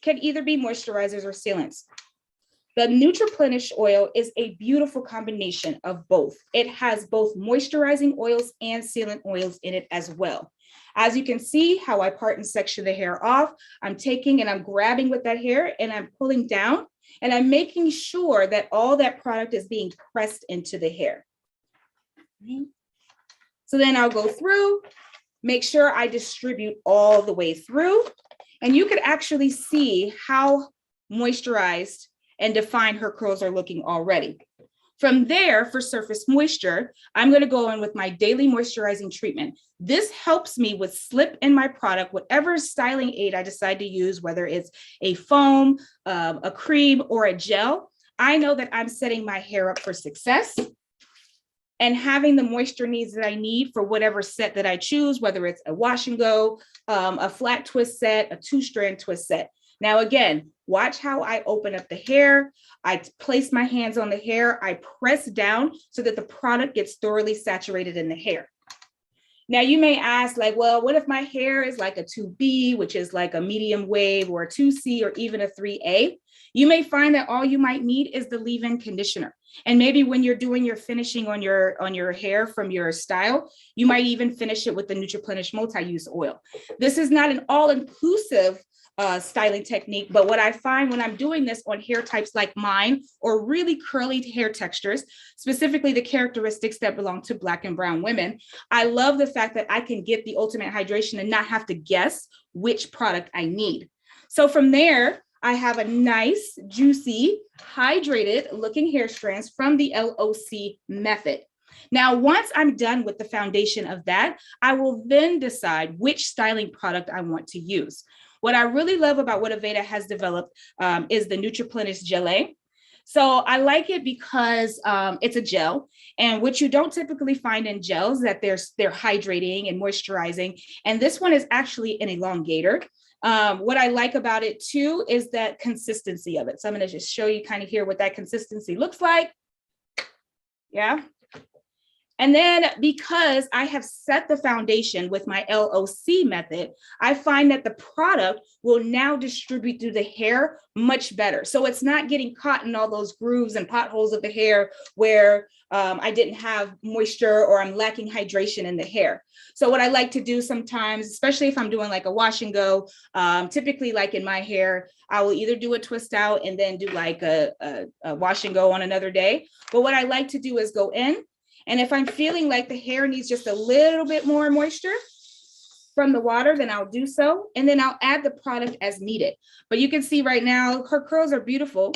can either be moisturizers or sealants. The Nutriplenish oil is a beautiful combination of both. It has both moisturizing oils and sealant oils in it as well. As you can see how I part and section the hair off, I'm taking and I'm grabbing with that hair and I'm pulling down and I'm making sure that all that product is being pressed into the hair. So then I'll go through, make sure I distribute all the way through, and you could actually see how moisturized and defined her curls are looking already. From there, for surface moisture, I'm going to go in with my daily moisturizing treatment. This helps me with slip in my product, whatever styling aid I decide to use, whether it's a foam, a cream, or a gel. I know that I'm setting my hair up for success and having the moisture needs that I need for whatever set that I choose, whether it's a wash and go, a flat twist set, a 2-strand twist set. Now, again, watch how I open up the hair. I place my hands on the hair. I press down so that the product gets thoroughly saturated in the hair. Now, you may ask, like, well, what if my hair is like a 2B, which is like a medium wave, or a 2C, or even a 3A? You may find that all you might need is the leave-in conditioner. And maybe when you're doing your finishing on your hair from your style, you might even finish it with the Nutriplenish multi-use oil. This is not an all-inclusive styling technique, but what I find when I'm doing this on hair types like mine, or really curly hair textures, specifically the characteristics that belong to Black and brown women, I love the fact that I can get the ultimate hydration and not have to guess which product I need. So from there, I have a nice, juicy, hydrated looking hair strands from the LOC method. Now, once I'm done with the foundation of that, I will then decide which styling product I want to use. What I really love about what Aveda has developed is the Nutriplenish Gelée. So I like it because it's a gel, and what you don't typically find in gels that they're hydrating and moisturizing, and this one is actually an elongator. What I like about it too is that consistency of it. So I'm going to just show you kind of here what that consistency looks like. Yeah. And then because I have set the foundation with my LOC method, I find that the product will now distribute through the hair much better. So it's not getting caught in all those grooves and potholes of the hair where I didn't have moisture or I'm lacking hydration in the hair. So what I like to do sometimes, especially if I'm doing like a wash and go, typically like in my hair, I will either do a twist out and then do like a wash and go on another day. But what I like to do is go in, and if I'm feeling like the hair needs just a little bit more moisture from the water, then I'll do so. And then I'll add the product as needed. But you can see right now, her curls are beautiful.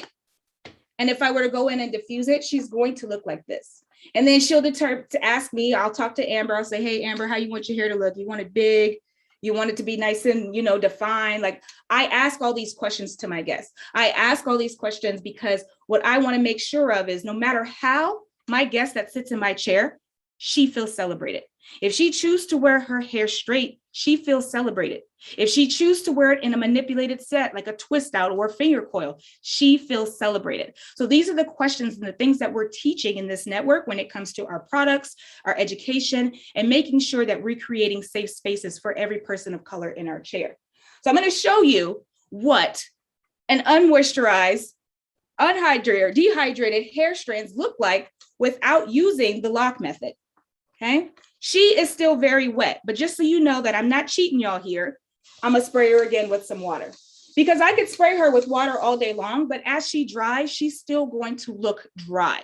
And if I were to go in and diffuse it, she's going to look like this. And then she'll determine to ask me, I'll talk to Amber. I'll say, hey, Amber, how you want your hair to look? You want it big? You want it to be nice and, defined? Like, I ask all these questions to my guests. I ask all these questions because what I want to make sure of is no matter how my guest that sits in my chair, she feels celebrated. If she chooses to wear her hair straight, she feels celebrated. If she chooses to wear it in a manipulated set, like a twist out or a finger coil, she feels celebrated. So these are the questions and the things that we're teaching in this network when it comes to our products, our education, and making sure that we're creating safe spaces for every person of color in our chair. So I'm going to show you what an unmoisturized, unhydrated, dehydrated hair strands look like without using the lock method. Okay, she is still very wet, but just so you know that I'm not cheating y'all here, I'm gonna spray her again with some water, because I could spray her with water all day long, but as she dries, she's still going to look dry.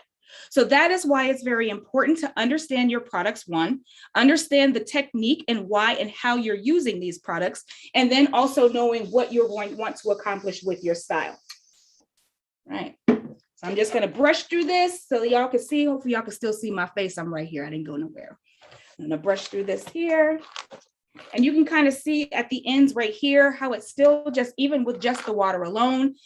So that is why it's very important to understand your products. One, understand the technique and why and how you're using these products, and then also knowing what you're going to want to accomplish with your style. Right. So I'm just going to brush through this so y'all can see. Hopefully y'all can still see my face. I'm right here. I didn't go nowhere. I'm going to brush through this here. And you can kind of see at the ends right here how it's still just, even with just the water alone,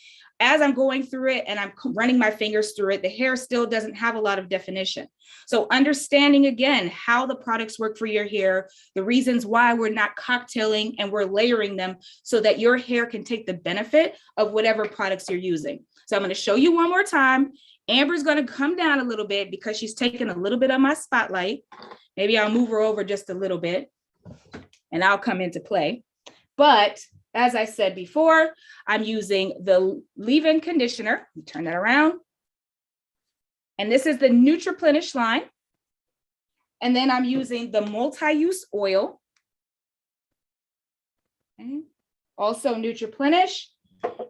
as I'm going through it and I'm running my fingers through it, the hair still doesn't have a lot of definition. So understanding again how the products work for your hair, the reasons why we're not cocktailing and we're layering them so that your hair can take the benefit of whatever products you're using. So I'm going to show you one more time. Amber's going to come down a little bit because she's taking a little bit of my spotlight. Maybe I'll move her over just a little bit. and I'll come into play. But as I said before, I'm using the leave-in conditioner. Let me turn that around. And this is the Nutriplenish line. And then I'm using the multi-use oil. Okay. Also Nutriplenish.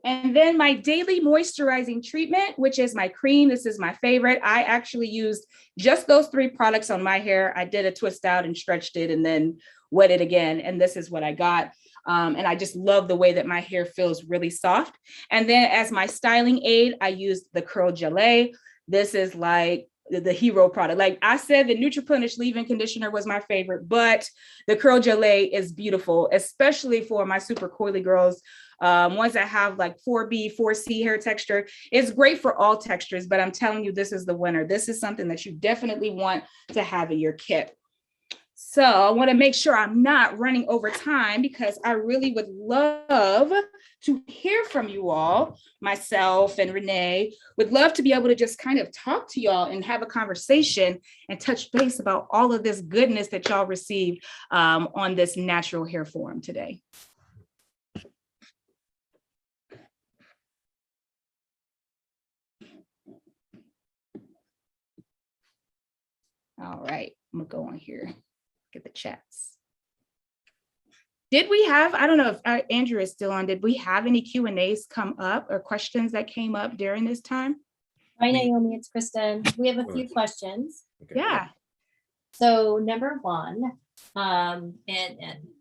And then my daily moisturizing treatment, which is my cream. This is my favorite. I actually used just those 3 products on my hair. I did a twist out and stretched it and then wet it again. And this is what I got. And I just love the way that my hair feels really soft. And then as my styling aid, I used the Curl Gelée. This is like the hero product. Like I said, the Nutriplenish leave-in conditioner was my favorite, but the Curl Gelée is beautiful, especially for my super coily girls. Ones that have like 4B, 4C hair texture. It's great for all textures, but I'm telling you, this is the winner. This is something that you definitely want to have in your kit. So I want to make sure I'm not running over time because I really would love to hear from you all. Myself and Renee would love to be able to just kind of talk to y'all and have a conversation and touch base about all of this goodness that y'all received on this natural hair forum today. All right, I'm gonna go on here, get the chats. Did we have, I don't know if Andrew is still on, did we have any Q&As come up or questions that came up during this time? Hi, Naomi, it's Kristen. We have a few questions. Okay. Yeah. So number one, and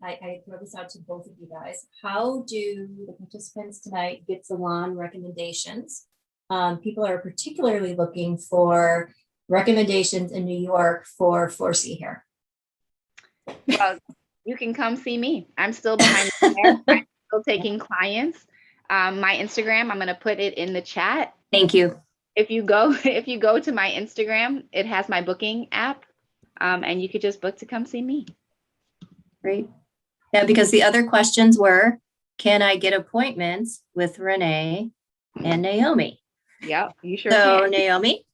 I throw this out to both of you guys. How do the participants tonight get salon recommendations? People are particularly looking for recommendations in New York for 4C hair. Well, you can come see me. I'm still behind the hair. I'm still taking clients. My Instagram, I'm going to put it in the chat. Thank you. If you go to my Instagram, it has my booking app, and you could just book to come see me. Great. Yeah, because the other questions were, can I get appointments with Renee and Naomi? Yep, you sure so, can. Naomi,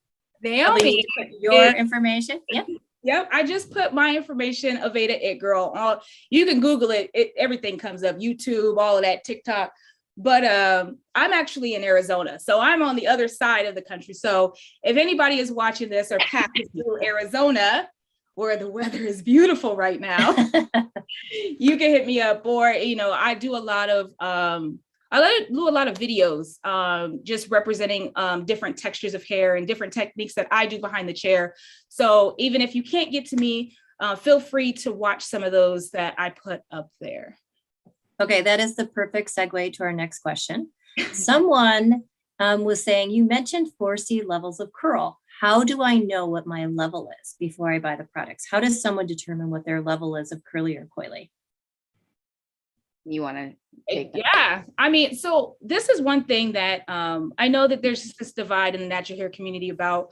Naomi, your information. Yeah. Yep, I just put my information, Aveda It Girl. You can Google it. Everything comes up, YouTube, all of that, TikTok. But I'm actually in Arizona, so I'm on the other side of the country. So if anybody is watching this or passes through Arizona, where the weather is beautiful right now, you can hit me up. Or I do a lot of videos just representing different textures of hair and different techniques that I do behind the chair. So even if you can't get to me, feel free to watch some of those that I put up there. Okay, that is the perfect segue to our next question. Someone was saying, you mentioned 4C levels of curl. How do I know what my level is before I buy the products? How does someone determine what their level is of curly or coily? You want to take that? Yeah, I mean, so this is one thing that I know that there's this divide in the natural hair community about,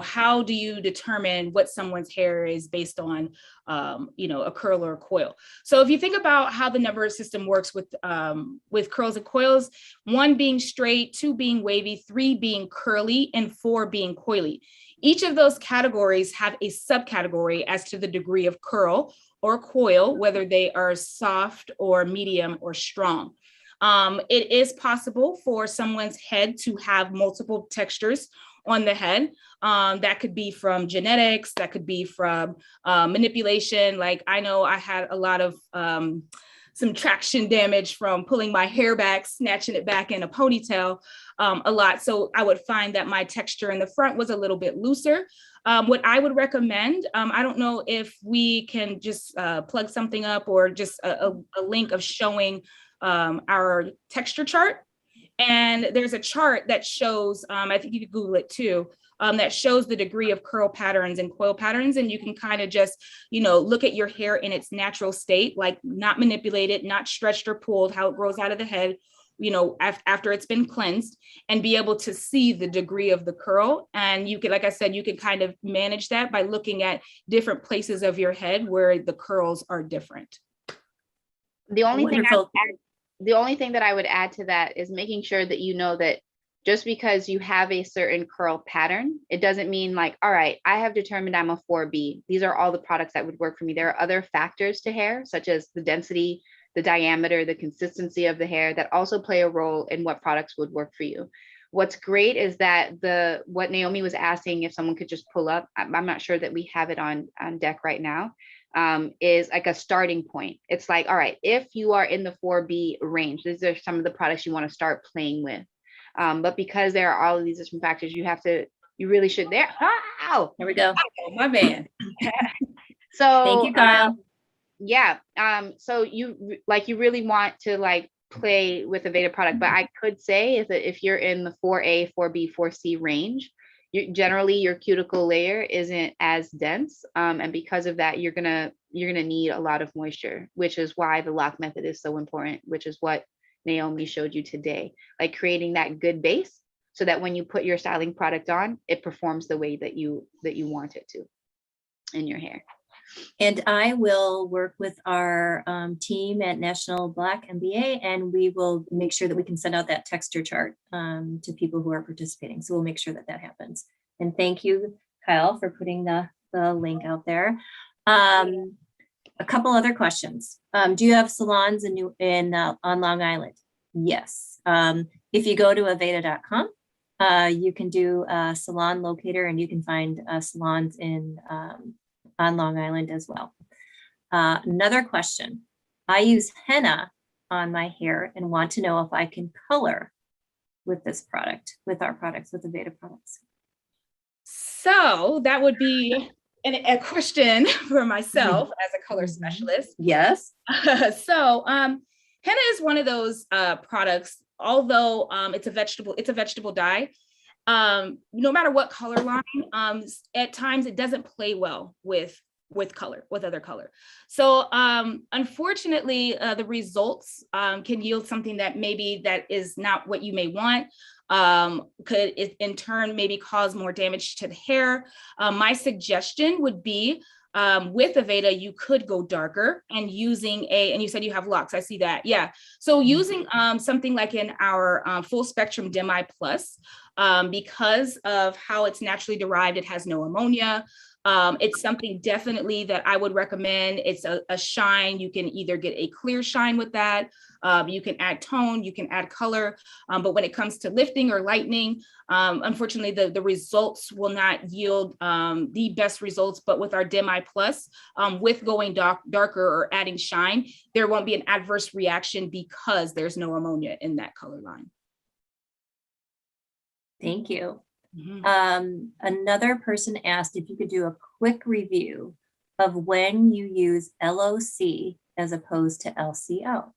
how do you determine what someone's hair is based on, a curl or a coil. So if you think about how the number system works with curls and coils, 1 being straight, 2 being wavy, 3 being curly, and 4 being coily. Each of those categories have a subcategory as to the degree of curl or coil, whether they are soft or medium or strong. It is possible for someone's head to have multiple textures on the head. That could be from genetics, that could be from manipulation. Like I know I had a lot of some traction damage from pulling my hair back, snatching it back in a ponytail a lot. So I would find that my texture in the front was a little bit looser. What I would recommend, I don't know if we can just plug something up or just a link of showing our texture chart. And there's a chart that shows, I think you could Google it too, that shows the degree of curl patterns and coil patterns. And you can kind of just, look at your hair in its natural state, like not manipulated, not stretched or pulled, how it grows out of the head, after it's been cleansed, and be able to see the degree of the curl. And you can, like I said, you can kind of manage that by looking at different places of your head where the curls are different. The only thing that I would add to that is making sure that you know that just because you have a certain curl pattern, it doesn't mean like, all right, I have determined I'm a 4B. These are all the products that would work for me. There are other factors to hair, such as the density, the diameter, the consistency of the hair that also play a role in what products would work for you. What's great is that what Naomi was asking, if someone could just pull up, I'm not sure that we have it on deck right now, is like a starting point. It's like, all right, if you are in the 4B range, these are some of the products you want to start playing with. But because there are all of these different factors, you really should there. Ow! There we go. Oh, my man. So Thank you, Kyle. Yeah. So you really want to like play with a Aveda product, but I could say is that if you're in the 4A, 4B, 4C range, generally your cuticle layer isn't as dense, and because of that, you're gonna need a lot of moisture, which is why the lock method is so important, which is what Naomi showed you today, like creating that good base so that when you put your styling product on, it performs the way that you want it to in your hair. And I will work with our team at National Black MBA, and we will make sure that we can send out that texture chart to people who are participating. So we'll make sure that that happens. And thank you, Kyle, for putting the link out there. A couple other questions. Do you have salons on Long Island? Yes. If you go to aveda.com, you can do a salon locator, and you can find salons on Long Island as well. Another question. I use henna on my hair and want to know if I can color with this product, with our products, with the Aveda products. So that would be a question for myself as a color specialist. Yes. So henna is one of those products, although it's a vegetable dye. No matter what color line, at times it doesn't play well with other color. So unfortunately, the results can yield something that is not what you may want. Could it in turn maybe cause more damage to the hair. My suggestion would be with Aveda, you could go darker and using and you said you have locks. I see that. Yeah. So using something like in our full spectrum Demi Plus, because of how it's naturally derived, it has no ammonia. It's something definitely that I would recommend. It's a shine. You can either get a clear shine with that. You can add tone, you can add color. But when it comes to lifting or lightening, unfortunately, the results will not yield the best results. But with our Demi Plus, with going darker or adding shine, there won't be an adverse reaction because there's no ammonia in that color line. Thank you. Another person asked if you could do a quick review of when you use LOC as opposed to LCO.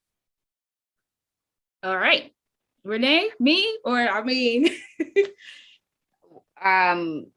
All right, Renee, me, or I mean, go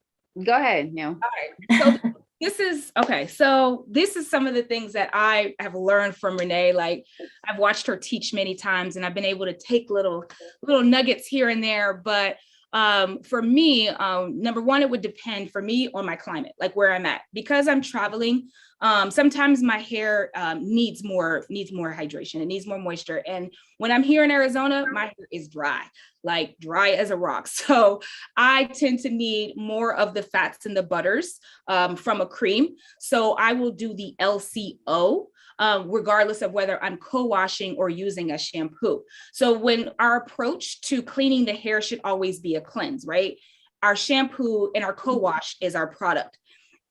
ahead. No. All right. So this is some of the things that I have learned from Renee. Like I've watched her teach many times, and I've been able to take little nuggets here and there, but for me, number one, it would depend for me on my climate, like where I'm at, because I'm traveling. Sometimes my hair needs more hydration. It needs more moisture. And when I'm here in Arizona, my hair is dry as a rock. So I tend to need more of the fats and the butters from a cream. So I will do the LCO. Regardless of whether I'm co-washing or using a shampoo. So when our approach to cleaning the hair should always be a cleanse, right? Our shampoo and our co-wash is our product.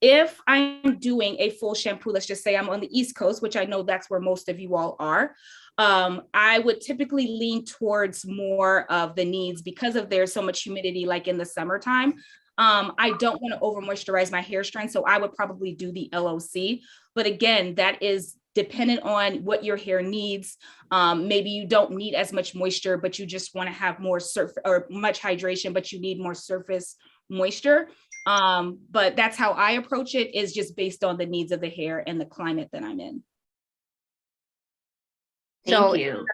If I'm doing a full shampoo, let's just say I'm on the East Coast, which I know that's where most of you all are, I would typically lean towards more of the needs because of there's so much humidity, like in the summertime. I don't want to over moisturize my hair strand, so I would probably do the LOC. But again, that is dependent on what your hair needs. Maybe you don't need as much moisture, but you just want to have more surface or much hydration, but you need more surface moisture. But that's how I approach it, is just based on the needs of the hair and the climate that I'm in. Thank you.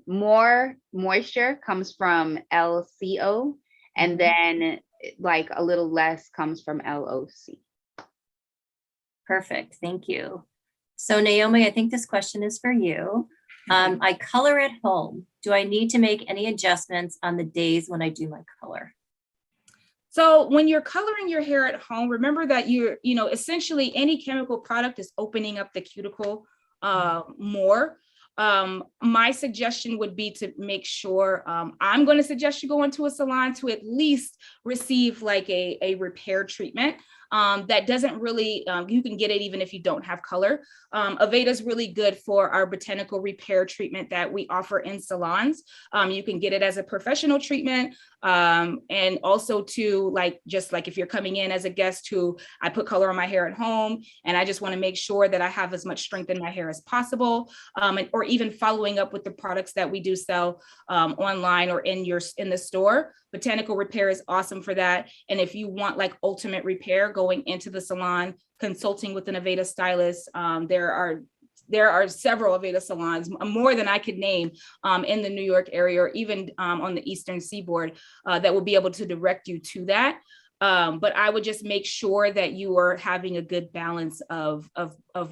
More moisture comes from LCO, and then like a little less comes from LOC. Perfect. Thank you. So Naomi, I think this question is for you. I color at home. Do I need to make any adjustments on the days when I do my color? So when you're coloring your hair at home, remember that essentially any chemical product is opening up the cuticle more. My suggestion would be to make sure, I'm going to suggest you go into a salon to at least receive like a repair treatment. That doesn't really, you can get it even if you don't have color. Aveda is really good for our botanical repair treatment that we offer in salons. You can get it as a professional treatment. And also to just like if you're coming in as a guest who I put color on my hair at home and I just want to make sure that I have as much strength in my hair as possible, or even following up with the products that we do sell online or in the store. Botanical repair is awesome for that. And if you want like ultimate repair going into the salon, consulting with an Aveda stylist, there are several Aveda salons, more than I could name, in the New York area or even on the Eastern Seaboard that will be able to direct you to that. But I would just make sure that you are having a good balance of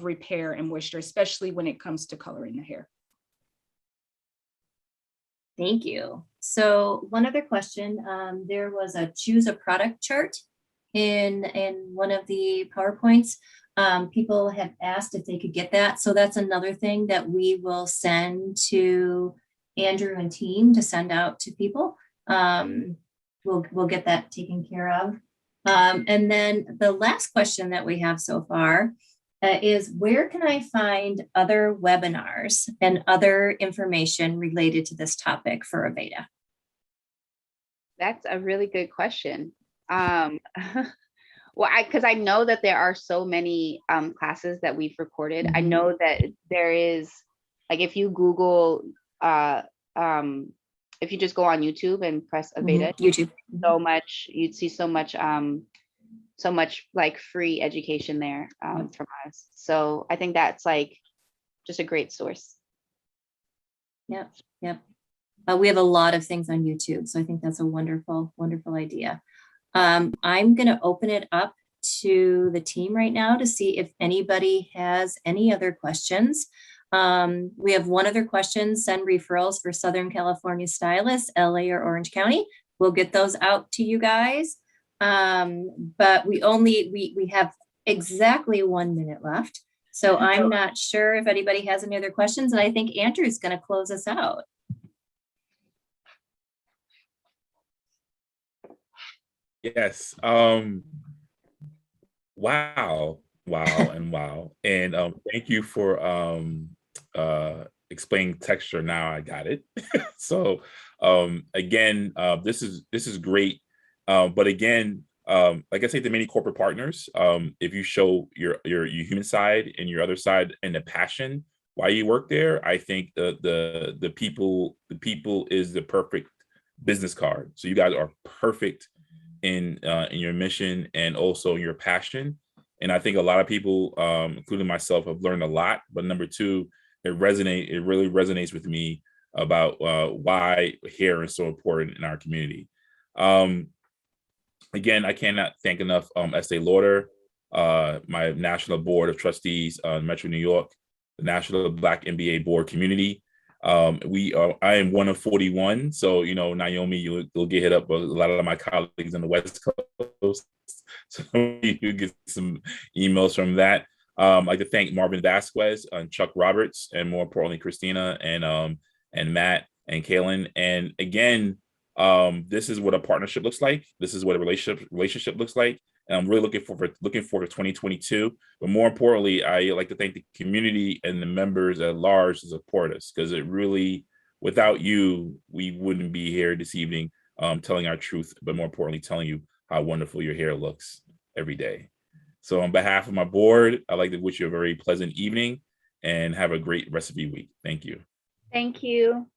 repair and moisture, especially when it comes to coloring the hair. Thank you. So one other question, there was a choose a product chart in one of the PowerPoints. People have asked if they could get that. So that's another thing that we will send to Andrew and team to send out to people. We'll get that taken care of. And then the last question that we have so far is where can I find other webinars and other information related to this topic for Aveda? That's a really good question. Well, because I know that there are so many classes that we've recorded. I know that there is, like, if you Google, if you just go on YouTube and press Aveda, YouTube, you'd see so much like free education there from us. So I think that's like just a great source. Yep. We have a lot of things on YouTube, so I think that's a wonderful, wonderful idea. I'm going to open it up to the team right now to see if anybody has any other questions. We have one other question: send referrals for Southern California stylists, LA or Orange County. We'll get those out to you guys. But we have exactly 1 minute left. So I'm not sure if anybody has any other questions. And I think Andrew's going to close us out. Yes. Wow. And thank you for explaining texture. Now I got it. So again, this is great. But again, like I say to many corporate partners, if you show your human side and your other side and the passion why you work there, I think the people is the perfect business card. So you guys are perfect in your mission and also your passion. And I think a lot of people, including myself, have learned a lot. But number two, it really resonates with me about why hair is so important in our community. Again, I cannot thank enough Estee Lauder, my National Board of Trustees, Metro New York, the National Black MBA Board community. I am one of 41. So, Naomi, you'll get hit up with a lot of my colleagues on the West Coast. So you get some emails from that. I'd like to thank Marvin Vasquez and Chuck Roberts, and more importantly, Christina and Matt and Kaylin. And again, this is what a partnership looks like. This is what a relationship looks like. And I'm really looking forward to 2022. But more importantly, I like to thank the community and the members at large to support us, because it really, without you, we wouldn't be here this evening telling our truth, but more importantly, telling you how wonderful your hair looks every day. So on behalf of my board, I'd like to wish you a very pleasant evening and have a great rest of your week. Thank you. Thank you.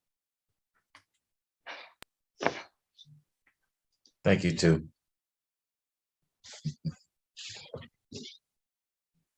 Thank you too.